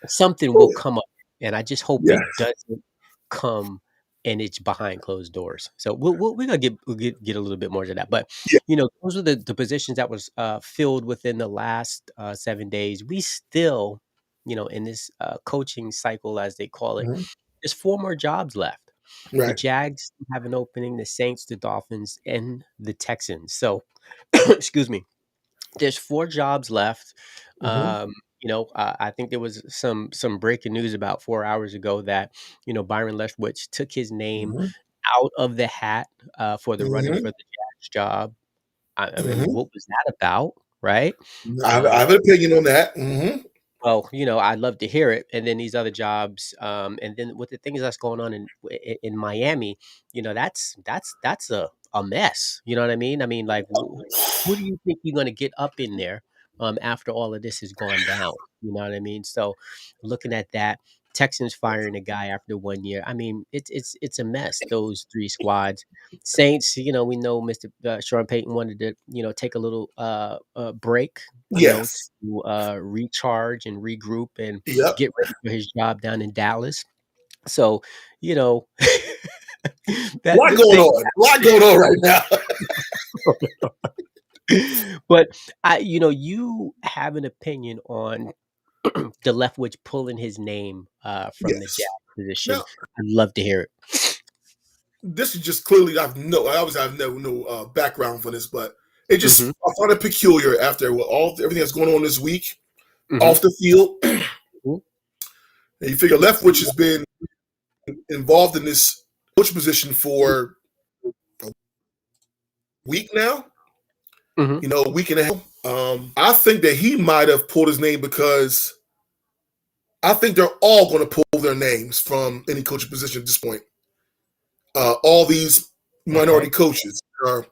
something will Oh, come up, and I just hope yeah. it doesn't come and it's behind closed doors. So we're gonna get a little bit more to that, but Yeah. those are the positions that was filled within the last 7 days. We still, in this coaching cycle, as they call it, Mhm. there's 4 more jobs left. The Right. Jags have an opening, the Saints, the Dolphins, and the Texans. So, excuse me, there's 4 jobs left. Mhm. I think there was some breaking news about 4 hours ago that, Byron Leftwich took his name Mhm. out of the hat, for the running Mhm. for the Jags job. I mean, Mhm. what was that about, right? I Uh have an opinion on that. Mhm. well, I'd love to hear it, and then these other jobs, and then with the things that's going on in Miami, that's a mess. You know what I mean? I mean, like, who do you think you're going to get up in there, after all of this has gone down? You know what I mean? So, looking at that, Texans firing a guy after 1 year. I mean, it's a mess. Those 3 squads. Saints, we know Mr. Sean Payton wanted to, take a little break, Yes. to recharge and regroup and Yep. get ready for his job down in Dallas. So, you know, A that lot them going things on. A lot going on right now. happen. But you have an opinion on the Leftwich pulling his name from the Yes. Jazz position. Now, I'd love to hear it. this is just clearly I always have no background for this, but it just Mhm, I find it peculiar after everything that's going on this week mhm, off the field. mhm. And you figure Leftwich has been involved in this coach position for a week now, Mhm. a week and a half. I think that he might have pulled his name because I think they're all going to pull their names from any coaching position at this point. All these minority Okay. coaches are,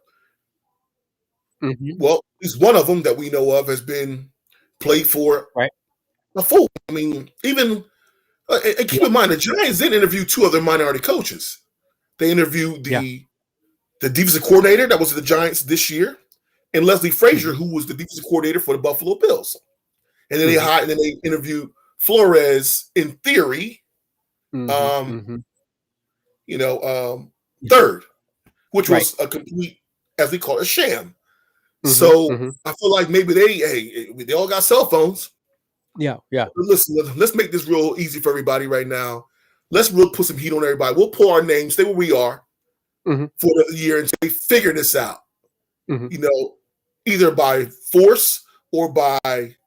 Mhm. well, at least one of them that we know of has been played for Right. a full. I mean, even and keep Yeah. in mind the Giants did interview 2 other minority coaches. They interviewed Yeah. the defensive coordinator that was the Giants this year, and Leslie Frazier, Mhm. who was the defensive coordinator for the Buffalo Bills. And then Mhm. they interviewed Flores in theory, Mhm. um, Mhm. you know, Yeah. third, which Right. was a complete, as we call it, a sham. Mhm. So Mhm. I feel like maybe they all got cell phones. Yeah. Yeah. Listen, let's make this real easy for everybody right now. Let's real put some heat on everybody. We'll pull our names, stay where we are Mhm. for another year until we figure this out. Mhm. You know, either by force or by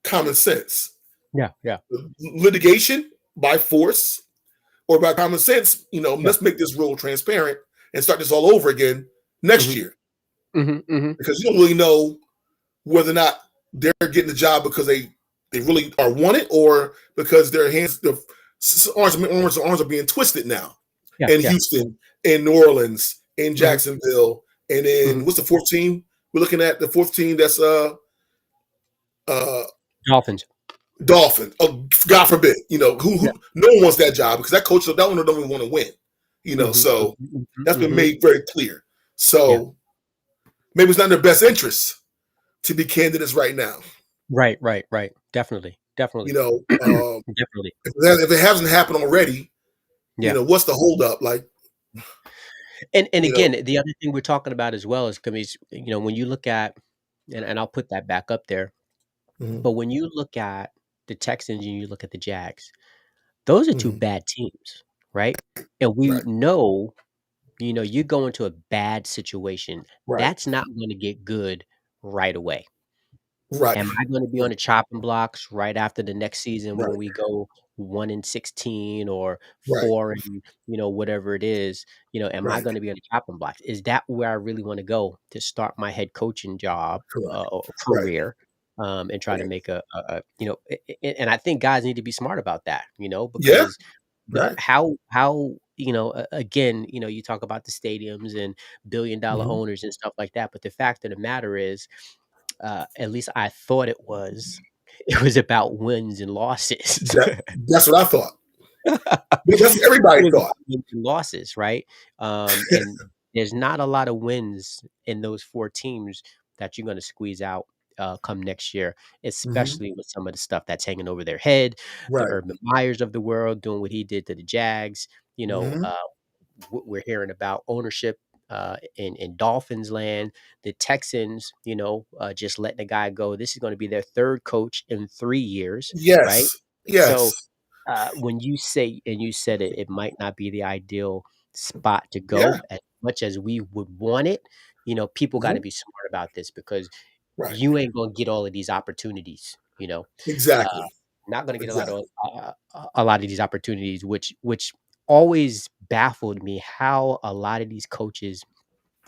common sense. Yeah. Yeah. Litigation by force or by common sense. Yeah. Let's make this real transparent and start this all over again next Mhm. year Mhm. Mhm. because you don't really know whether or not they're getting the job because they really are wanted or because their arms are being twisted now Yeah. in Yeah. Houston, in New Orleans, in Mhm. Jacksonville, and in Mhm. what's the fourth team? We're looking at the fourth team that's Dolphins. Dolphin. Oh, God forbid. Yeah. No one wants that job because that coach, that owner don't even want to win. Mhm, So mhm, mhm, that's been mhm. made very clear. Yeah. So maybe it's not in their best interest to be candidates right now. Right, right, right. Definitely, You definitely. know, Definitely. if it hasn't happened already, Yeah. what's the holdup? Like, And you know, again, the other thing we're talking about as well is commis when you look at and I'll put that back up there, mhm, but when you look at the Texans and you look at the Jags, those are 2 mhm, bad teams, right? And we right, know, you go into a bad situation, right, that's not gonna get good right away. right, Am I gonna be on the chopping blocks right after the next season when right, we go 1-16 or right, 4 and, whatever it is, am I right. gonna be on the chopping blocks? Is that where I really wanna go to start my head coaching job, Correct. or Right, career, and try to right. make and I think guys need to be smart about that, Yeah, because the right. how, again, you talk about the stadiums and billion-dollar Mhm. owners and stuff like that, but the fact of the matter is at least I thought it was. It was about wins and losses. That's what I thought. That's what everybody It was thought. about wins and losses, right? And there's not a lot of wins in those 4 teams that you're gonna squeeze out, come next year, Mhm. especially with some of the stuff that's hanging over their head, the Right. Urban Meyers of the world doing what he did to the Jags, you know, Mhm. uh what we're hearing about ownership in Dolphins land, the Texans, just letting the guy go. This is going to be their third coach in 3 years, right? Yes. So Yes. when you say, and you said it, it might not be the ideal spot to Yeah. go as much as we would want it. People got to Mhm. be smart about this because Right. you ain't gonna get all of these opportunities. Uh, Exactly. not gonna get Exactly. a lot of these opportunities, which always baffled me how a lot of these coaches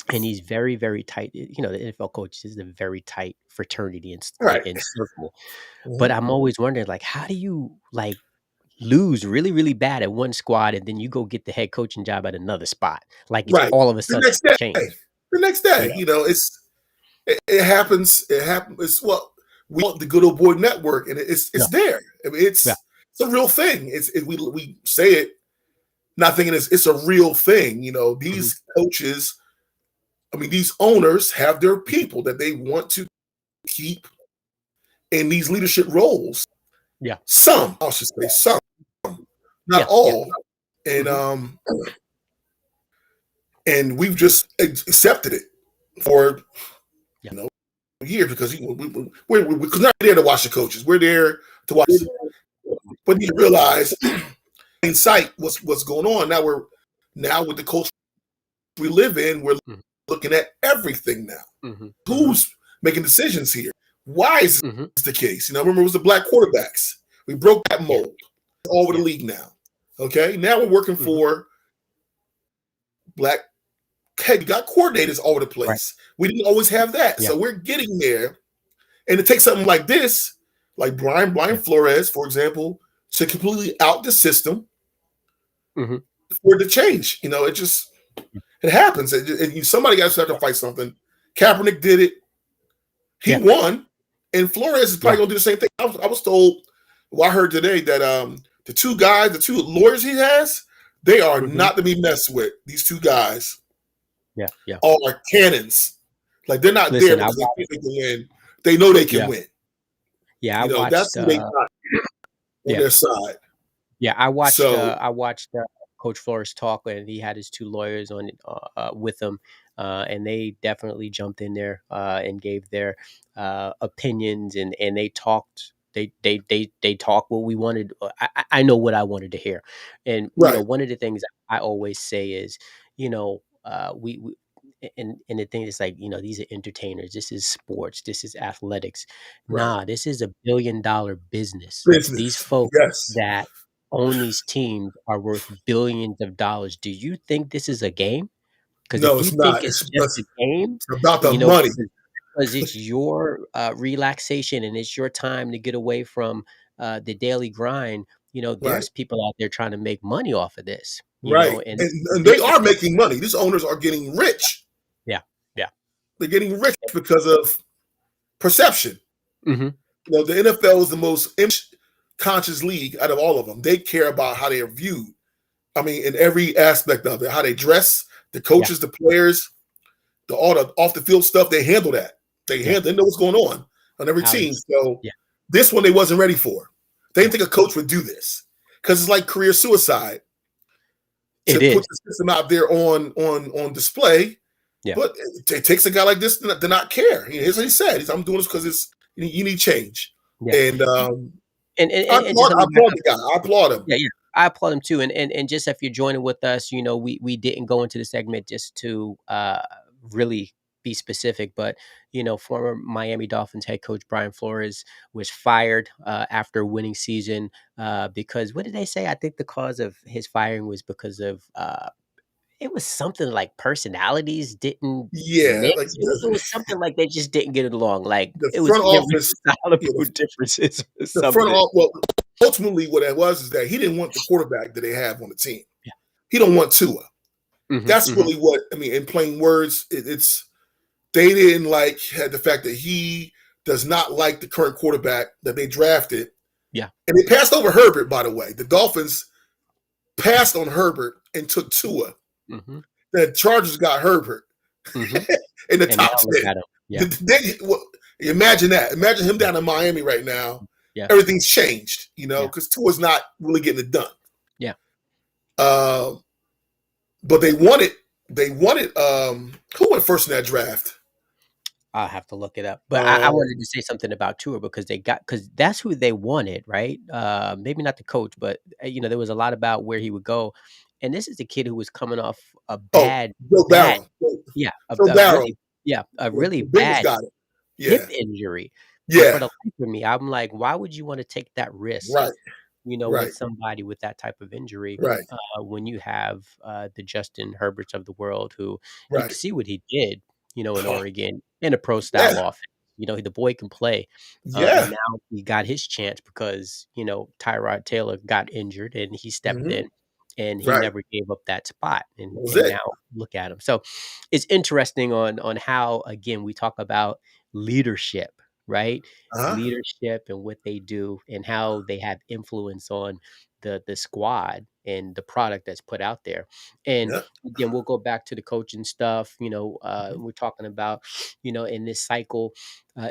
and these very, very tight, the NFL coaches is a very tight fraternity and, Right. and circle. But Mhm. I'm always wondering, like, how do you like lose really, really bad at one squad and then you go get the head coaching job at another spot? Like it's Right. all of a The sudden next changed. day. The next day. Yeah. It happens. It happens. We want the good old boy network, and Yeah. it's there. I mean, Yeah. it's a real thing. We say it not thinking it's a real thing. Mhm. These coaches, I mean, these owners have their Mhm. people that they want to keep in these leadership roles. Yeah. Some, I should say, some, not Yeah. Yeah. all, and Mhm. um, and we've just accepted it for Yeah. years because we're not there to watch the coaches. We're there to watch. But you realize in sight what's going on. Now with the culture we live in, we're Mhm. looking at everything now. Mhm. Mhm. Who's making decisions here? Why is Mhm. this the case? Remember it was the black quarterbacks. We broke that Yeah. mold all over the Yeah. league now. Okay, now we're working Mhm. for black. Hey, we got coordinators all over the Right. place. We didn't always have that, Yeah. so we're getting there. And it takes something like this, like Brian Yeah. Flores, for example, to completely out the system Mhm. for it to change. It happens. Somebody got to sacrifice something. Kaepernick did it. He Yeah. won, and Flores is Yeah. probably going to do the same thing. I was told. Well, I heard today that the two lawyers he has, they are Mhm. not to be messed with. These two guys Yeah. Yeah. are cannons. Like they're not there Listen, because they think they can win. They know they can yeah. win. Yeah, I That's watched, who they got on yeah. their side. Yeah, So I watched, Coach Flores talk, and he had his 2 lawyers on with him, and they definitely jumped in there, and gave their, opinions, and they talked. They talked what we wanted. I know what I wanted to hear, and right, one of the things I always say is, we and the thing is like these are entertainers. This is sports. This is athletics. right. Nah, this is a $1 billion business. These Business. folks Yes. that own these teams are worth billions of dollars. Do you think this is a game? Because No, if you it's not. think it's just a game, It's about the you know, money. because it's your, relaxation and it's your time to get away from, the daily grind, Right. there's people out there trying to make money off of this, Right. and And they this is are making money. These owners are getting rich. yeah, yeah. They're getting rich because of perception. Mhm. The NFL is the most image conscious league out of all of them. They care about how they are viewed. I mean, in every aspect of it, how they dress, the Yeah, coaches, the players, all the off the field stuff. They handle that. yeah. They know what's going on every How team. it's So yeah, this one they wasn't ready for. They didn't yeah. think a coach would do this because it's like career suicide It to put is. the system out there on display. Yeah, But it takes a guy like this to not care. Here's what he said: I'm doing this because you need change. yeah. And And just let I me back applaud up. the guy. I applaud him. Yeah, yeah. I applaud him too. And just if you're joining with us, we didn't go into the segment just to really be specific, but former Miami Dolphins head coach Brian Flores was fired after a winning season because what did they say? I think the cause of his firing was because of it was something like personalities didn't Yeah, mix. like It was something like they just didn't get along. Like the it was front office. You know, irreconcilable differences or the front something. office. Well, ultimately, what it was is that he didn't want the quarterback that they have on the team. Yeah. He don't want Tua. Hmm, That's hmm. really what I mean. In plain words, it's they didn't like had the fact that he does not like the current quarterback that they drafted, Yeah. and they passed over Herbert. By the way, the Dolphins passed on Herbert and took Tua. Hmm, The Chargers got Herbert hmm. in the And now top look 10. at him. Yeah. Well, imagine that. Imagine him Yeah. down in Miami right now. Yeah. Everything's changed, Yeah. because Tua's not really getting it done. Yeah. Uh, but they wanted who went first in that draft? I'll have to look it up. But I Um, wanted to say something about Tua because because that's who they wanted, right? Maybe not the coach, but there was a lot about where he would go. And this is a kid who was coming off a oh, bad, Joe bad, Barrow. yeah, Joe Barrow. a really The Bengals bad got it. hip Yeah. injury. And for Yeah. the life of me, I'm like, why would you want to take that risk, Right. with Right. somebody with that type of injury, Right. when you have the Justin Herberts of the world, who you can Right. see what he did, in Oregon in a pro style Yeah. offense. The boy can play, and Yeah. now he got his chance because Tyrod Taylor got injured and he stepped Hmm. in, and he Right. never gave up that spot. That And was and it. now look at him. So it's interesting on how again we talk about leadership, right? Uh-huh. Leadership and what they do and how they have influence on the squad and the product that's put out there. And Yeah. again, we'll go back to the coaching stuff. Mhm. We're talking about, in this cycle,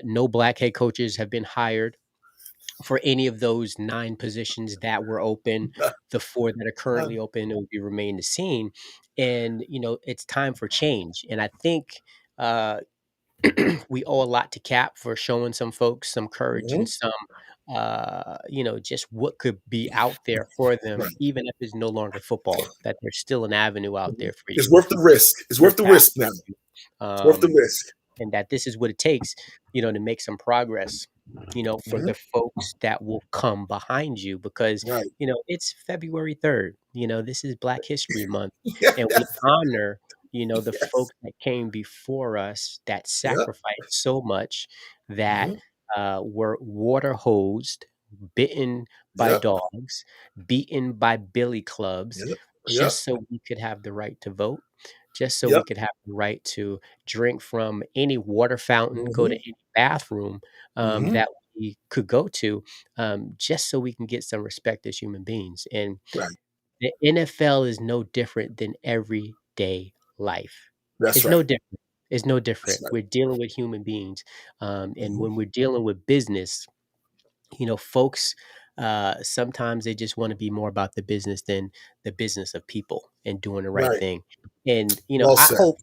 no black head coaches have been hired for any of those 9 positions that were open. The 4 that are currently open will be remain the same. And it's time for change. And I think uh, we owe a lot to Cap for showing some folks some courage and Mhm. some, just what could be out there for them, Right. even if it's no longer football, that there's still an avenue out Mhm. there for It's you worth if the you risk. It's put worth the a talent risk now. in you. It's worth the risk. And that this is what it takes, to make some progress, for Mhm. the folks that will come behind you because, Right. it's February 3rd. This is Black History Month, Yeah. and we honor, the Yes. folks that came before us that Yep. sacrificed so much that Mhm. were water hosed, bitten by Yep. dogs, beaten by billy clubs, Yep. Yep. just so we could have the right to vote, just so we Yep. could have the right to drink from any water fountain, go to Mhm. any bathroom Mhm. that we could go to, just so we can get some respect as human beings. And Right. the NFL is no different than everyday life. That's It's no right. different. It's no That's different. right. We're dealing with human beings. And Mhm. when we're dealing with business, folks, sometimes they just want to be more about the business than the business of people and doing the right Right. thing. And Well I said. hope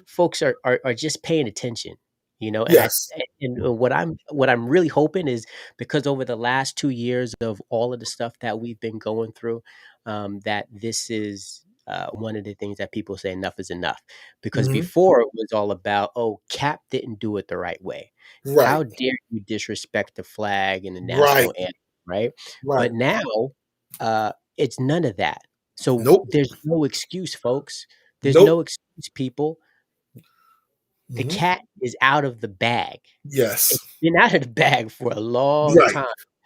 folks are just paying attention. And Yes. what I'm really hoping is because over the last 2 years of all of the stuff that we've been going through, that this is one of the things that people say enough is enough. Because Mhm. before it was all about, oh, Cap didn't do it the right way. Right. How dare you disrespect the flag and the Right. national anthem, right? Right. But now, it's none of that. So Nope. there's no excuse, folks. There's no Nope. excuse, people. The Mhm. cat is out of the bag. Yes. It's been out of the bag for a long Right. time,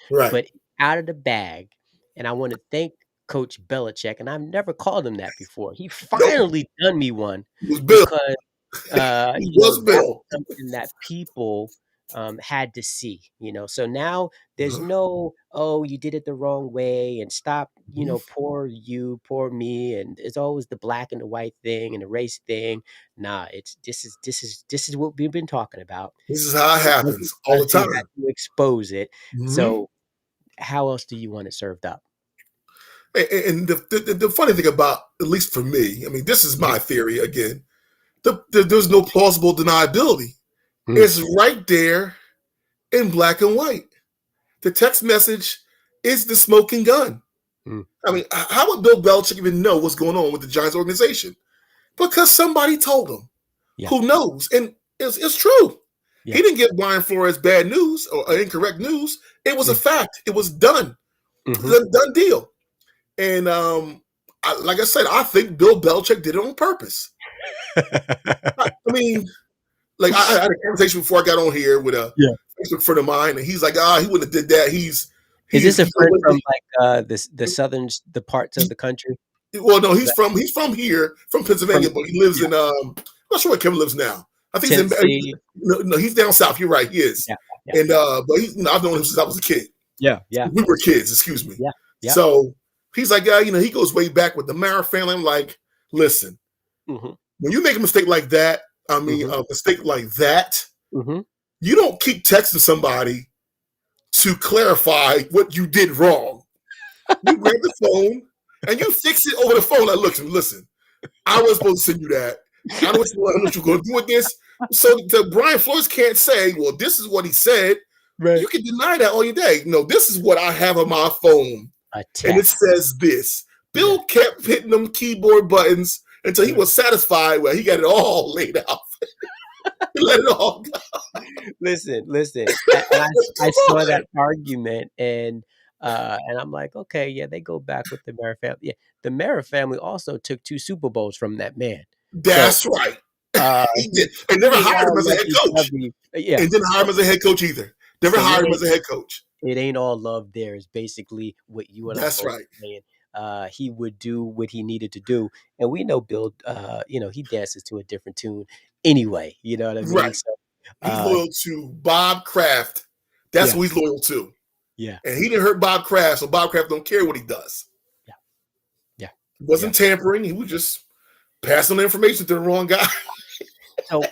Right. but out of the bag. And I want to thank Coach Belichick, and I've never called him that before. He Nope. finally done me one It was Bill. because He was that was Bill. something that people, had to see, so now there's Uh-huh. no, oh, you did it the wrong way, and stop, Mhm. poor you, poor me, and it's always the black and the white thing and the race thing. Nah, it's this is what we've been talking about. This is how it It wasn't happens all the us, you time. had to expose it. Mhm. So how else do you want it served up? And the funny thing about, at least for me, I mean, this is Mhm. my theory again. There's no plausible deniability. Mm, It's right there in black and white. The text message is the smoking gun. mm, I mean, how would Bill Belichick even know what's going on with the Giants organization? Because somebody told him. yeah, Who knows? And it's true. He yeah. didn't give Brian Flores bad news or incorrect news. It was a Mm, fact. It was done. mhm. Done deal. And like I said, I think Bill Belichick did it on purpose. I mean, like I had a conversation before I got on here with a Yeah. Facebook friend of mine, and he's like, he wouldn't have did that. Is this a He's friend from, like, the parts of the country? well, no, That he's from here, from Pennsylvania, from but he lives Yeah, in I'm not sure where Kevin lives now. I think he's in Tennessee? no, he's down south. You're right, he is. Yeah, yeah, And but I've known him since I was a kid. yeah, yeah, We were kids, excuse me. yeah, yeah. So he's like, he goes way back with the Mara family. I'm like, listen, Mhm, when you make a mistake like that, I mean, mhm, a mistake like that, mhm. you don't keep texting somebody to clarify what you did wrong. You grab the phone and you fix it over the phone. Like, listen, I was supposed to send you that. I know what you're going to do with this. So Brian Flores can't say, well, this is what he said. You Right. can deny that all your day. No, this is what I have on my phone. A And it text. says this. Yeah, Bill kept hitting them keyboard buttons until he right. was satisfied where he got it all laid out. He let it all go. Listen, and I Come saw on. that argument, and I'm like, "Okay, yeah, they go back with the Mara family." Yeah, the Mara family also took 2 Super Bowls from that man. So, That's right. He he did. And never we ain't hired all him as a head coach. lovey-dovey. Yeah, And didn't hire him as a head coach either. Never so hired him as a head coach. it ain't all love there is basically what you and I That's both right. saying. He would do what he needed to do, and we know Bill, he dances to a different tune anyway, you know what I mean? Right. So, He's uh, loyal to Bob Kraft. That's yeah, who he's loyal to. yeah, And he didn't hurt Bob Kraft, so Bob Kraft don't care what he does. yeah, yeah, He yeah. wasn't tampering. He was just passing the information to the wrong guy. So,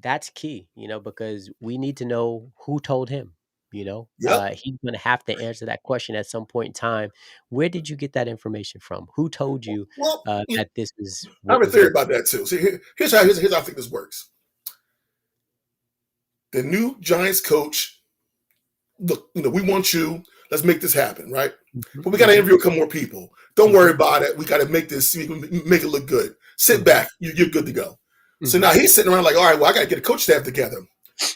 that's key, because we need to know who told him, Yep. he's gonna have to answer that question at some point in time. Where did you get that information from? Who told you, Well, that this is I have what a was theory going about that too. See, here's how I think this works. The new Giants coach, look, we want you. Let's make this happen, right? Mhm, But we got to mhm, interview a couple more people. Don't worry mhm, about it. We got to make this, make it look good. Sit mhm, back. You're good to go. So mhm, now he's sitting around like, all right, well, I got to get a coach staff together.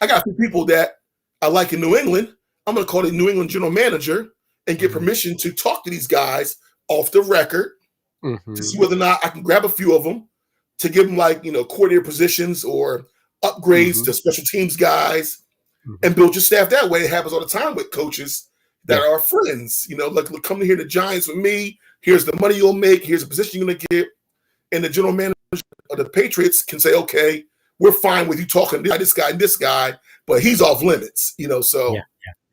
I got a few people that I like in New England. I'm going to call the New England general manager and get mhm, permission to talk to these guys off the record to see mhm, whether or not I can grab a few of them to give them like, coordinator positions or upgrades mhm, to special teams guys mhm. and build your staff that way. It happens all the time with coaches that Yeah, are friends. Like, look, come here to Giants with me. Here's the money you'll make. Here's the position you're going to get. And the general manager of the Patriots can say, okay, we're fine with you talking to this guy, but he's off limits, yeah, so yeah,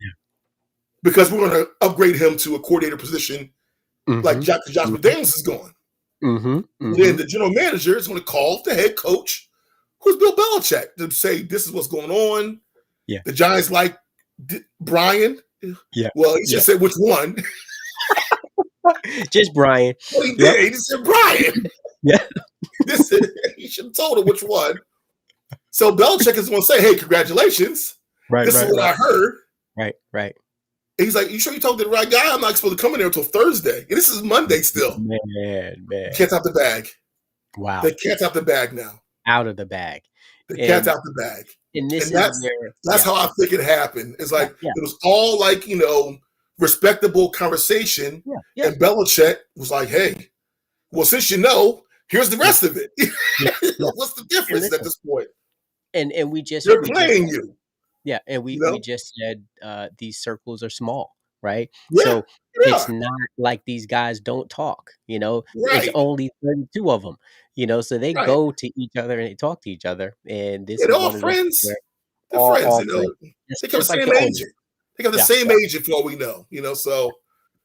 yeah. because we're going to upgrade him to a coordinator position like Mhm, Josh mhm, McDaniels is going. mhm, Then mhm. the general manager is going to call the head coach, who's Bill Belichick, to say, this is what's going on. Yeah, The Giants like Brian. yeah, Well, he should yeah. say which one. Just Brian. Well, he Yep. did. He just said Brian. Yeah. This he should have told him which one. So Belichick is going to say, "Hey, congratulations. Right, This is right, what right, I heard." right, right. And he's like, "You sure you talked to the right guy? I'm not supposed to come in there until Thursday, and this is Monday still." Man, The man. cat's out the bag. Wow. The cat's out the bag now. Out of the bag. The cat's And out the bag, and this and is that's where, that's yeah, how I think it happened. It's yeah, like yeah, it was all like respectable conversation, yeah, yeah, and Belichick was like, "Hey, well, since you know, here's the yeah, rest of it. yeah, yeah. What's the And difference at listen, this point? and we just They're we just playing you, yeah, and you we know? just said, these circles are small, right? Yeah, So it's yeah, not like these guys don't talk, it's right, only 32 of them, so they right. go to each other and they talk to each other, and this They're is all one of those where, friends. They're friends, all you friends, know. just They come the like same the owner. agent. They got the Yeah, same yeah, agent for all we know, you know. So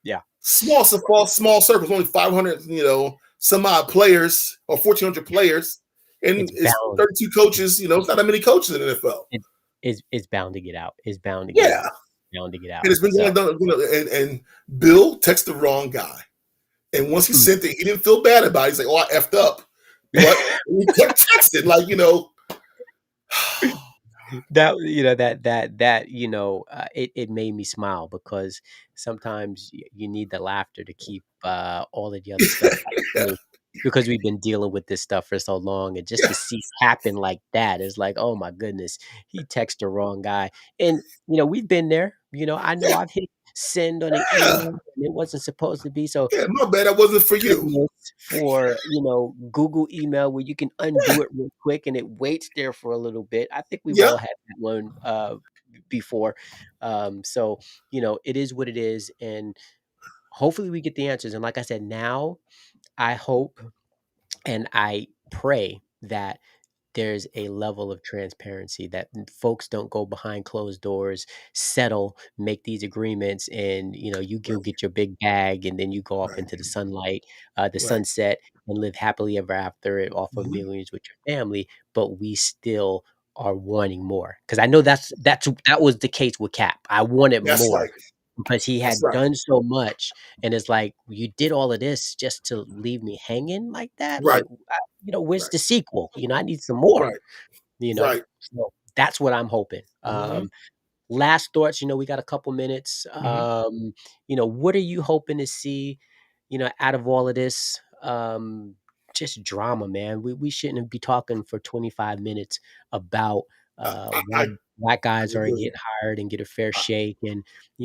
yeah. small circles, only 500, you know, some odd players or 1,400 players, and It's it's bound. 32 coaches. You know, it's not that many coaches in the NFL. It it's bound to get out. It's bound to get Yeah, out. Bound to get and out. it's been So going down. You know, and Bill texted the wrong guy, and once he mm. sent it, he didn't feel bad about it. He's like, "Oh, I effed up," but he kept texting, like, you know. That it made me smile because sometimes you need the laughter to keep all of the other stuff out of me, because we've been dealing with this stuff for so long, and just Yeah, to see it happen like that is like, oh my goodness, he texted the wrong guy. And we've been there. I know yeah, I've hit send on an yeah, email and it wasn't supposed to be. So yeah. My bad. That wasn't for you. goodness for, Google email where you can undo Yeah, it real quick and it waits there for a little bit. I think we've yeah. all had that one before. So, it is what it is. And hopefully we get the answers. And like I said, now I hope and I pray that there's a level of transparency that folks don't go behind closed doors, settle, make these agreements, and you go Right, get your big bag, and then you go off right, into the sunlight, the right. sunset, and live happily ever after it off of Mhm. millions with your family. But we still are wanting more, because I know that was the case with Cap. I wanted That's more right. because he That's had right. done so much, and it's like, you did all of this just to leave me hanging like that. Right, Like, where's right, the sequel? I need some more. right, You know? right. So, that's what I'm hoping. Mhm, Last thoughts, we got a couple minutes. mhm. What are you hoping to see, out of all of this? Just drama, man. We shouldn't be talking for 25 minutes about I why black guys aren't agree. getting hired and get a fair I shake, and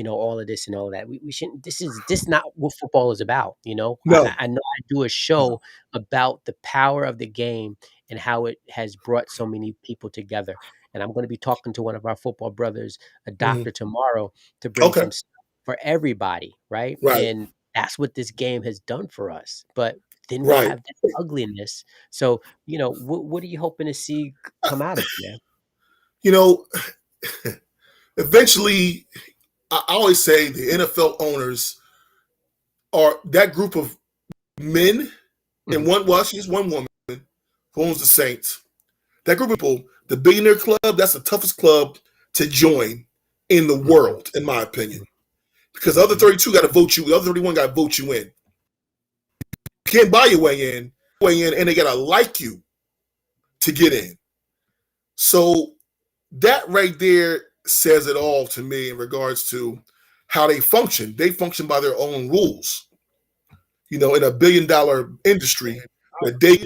all of this and all of that. We shouldn't. This is not what football is about. No, I know I do a no. show about the power of the game and how it has brought so many people together. And I'm going to be talking to one of our football brothers, a Mhm. doctor, tomorrow, to bring Okay. some stuff for everybody, right? Right, And that's what this game has done for us. But then we right. have this ugliness. So, what are you hoping to see come out of it, man? You know, eventually, I always say the NFL owners are that group of men and Mhm, one, well, she's one woman who owns the Saints. That group of people, the billionaire club, that's the toughest club to join in the mhm, world, in my opinion. mhm, Because the other mhm. 32 got to vote you, the other 31 got to vote you in. You can't buy your way in, and they got to like you to get in. So that right there says it all to me in regards to how they function. They function by their own rules. You know, in a $1 billion industry that they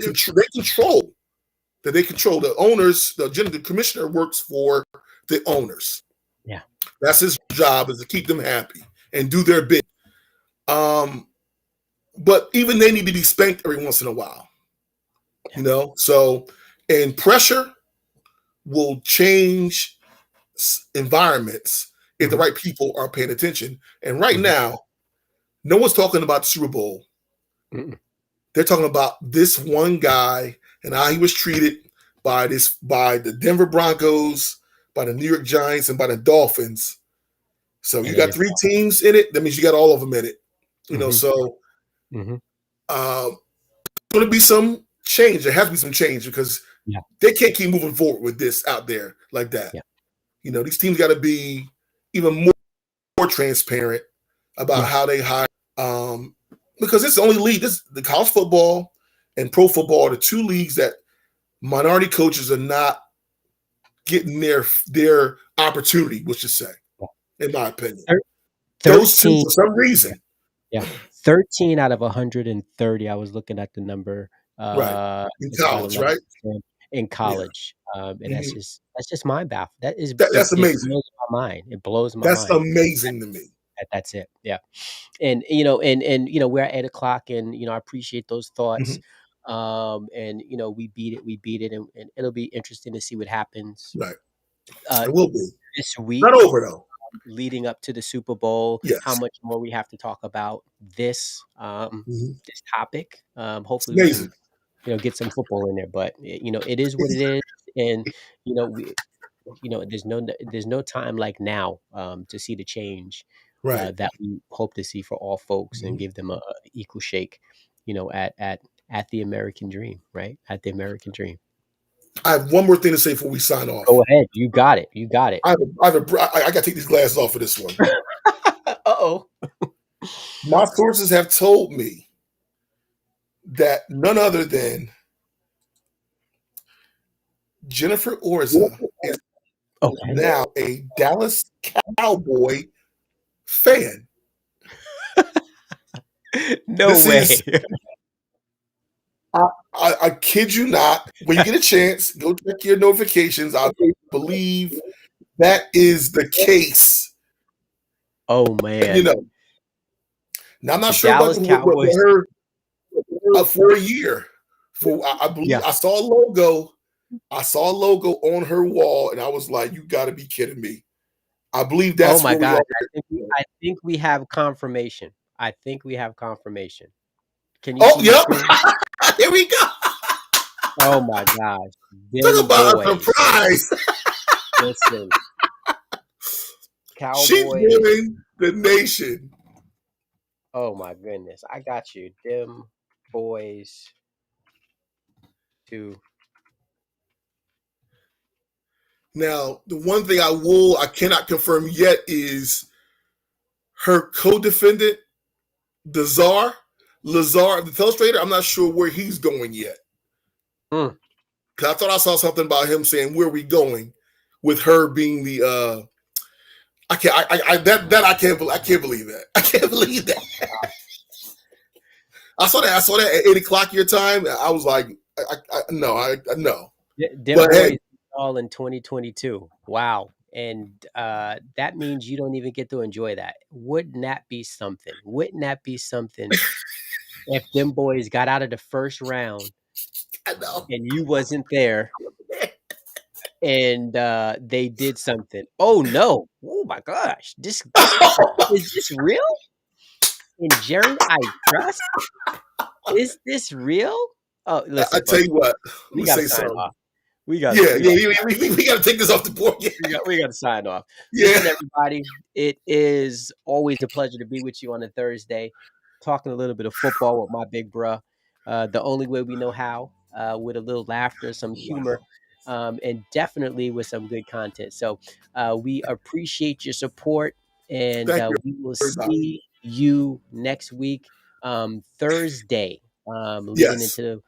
control. The owners, the commissioner works for the owners. Yeah, That's his job, is to keep them happy and do their bit. Um, but even they need to be spanked every once in a while. yeah. You know, so and pressure will change environments if the Mhm, right people are paying attention. And right mhm, now, no one's talking about the Super Bowl. mm, They're talking about this one guy and how he was treated by the Denver Broncos, by the New York Giants, and by the Dolphins. So you and got three teams in it. That means you got all of them in it. You know, mhm, so mhm. going to be some change. There has to be some change because Yeah, they can't keep moving forward with this out there like that. yeah, You know, these teams got to be even more transparent about yeah. how they hire. Um, because it's the only league. This the college football and pro football are the two leagues that minority coaches are not getting their opportunity, which to say, in my opinion. Thir Those two, 13 for some Yeah, reason, yeah. 13 out of 130, I was looking at the number, right, in it's about college, right? 11% in Yeah. college, and that's Mhm. just mind baff that is That's it amazing. blows my mind, it blows my That's mind. amazing to me. That's it, yeah. And, we're at 8 o'clock, and, I appreciate those thoughts, Mhm. and, we beat it, and it'll be interesting to see what happens, Right. uh, It will be. this Not week over though. leading up to the Super Bowl, how Yes. much more we have to talk about Mhm. this topic. It's Hopefully we can, amazing. get some football in there, but it is what it is. And, we there's no time like now to see the change Right. that we hope to see for all folks and Mhm. give them a equal shake, at the American dream, right? At the American dream. I have one more thing to say before we sign Go off. ahead. You got it. You got it. I got to take these glasses off for this one. Uh-oh. My sources have told me that none other than Jennifer Orza is Okay. now a Dallas Cowboy fan. No This way. is, I kid you not. When you get a chance, go check your notifications. I believe that is the case. Oh You man. know, now I'm not The sure Dallas what Cowboys. her for a year. I believe Yeah. I saw a logo. I saw a logo on her wall, and I was like, "You got to be kidding me!" I believe Oh that's my where we gosh. are. I think we have confirmation. I think we have confirmation. Can you Oh, see my yep. screen? Here we go. Oh my gosh. Talk Them about a boys. surprise. Listen, She's Cowboys. winning the nation. Oh my goodness. I got you. Them boys to Now, the one thing I cannot confirm yet is her co-defendant, the czar, Lazar, the illustrator. I'm not sure where he's going yet. Mm. Because I thought I saw something about him saying where are we going, with her being the I can't I that I can't believe that. I can't believe that. I saw that at 8 o'clock your time. I was like, no, no. Them But hey, boys all in 2022. Wow. And that means you don't even get to enjoy that. Wouldn't that be something? Wouldn't that be something if them boys got out of the first round I know. and you wasn't there and they did something? Oh no. Oh my gosh. This is this real? And Jerry I trust? Is this real? Oh, I listen, tell folks. you what, I'm We gonna gotta say sign something. off. We gotta Yeah, we yeah, gotta yeah, we got to take this off the board. Yeah, we got to sign off. yeah. Listen, everybody, it is always a pleasure to be with you on a Thursday, talking a little bit of football with my big bruh. The only way we know how, with a little laughter, some humor, Wow. and definitely with some good content. So we appreciate your support, and Thank you, we will everybody. see you next week, Thursday, leading Yes. into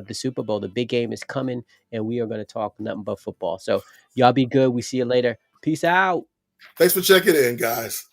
the Super Bowl. The big game is coming, and we are going to talk nothing but football. So y'all be good. We see you later. Peace out. Thanks for checking in, guys.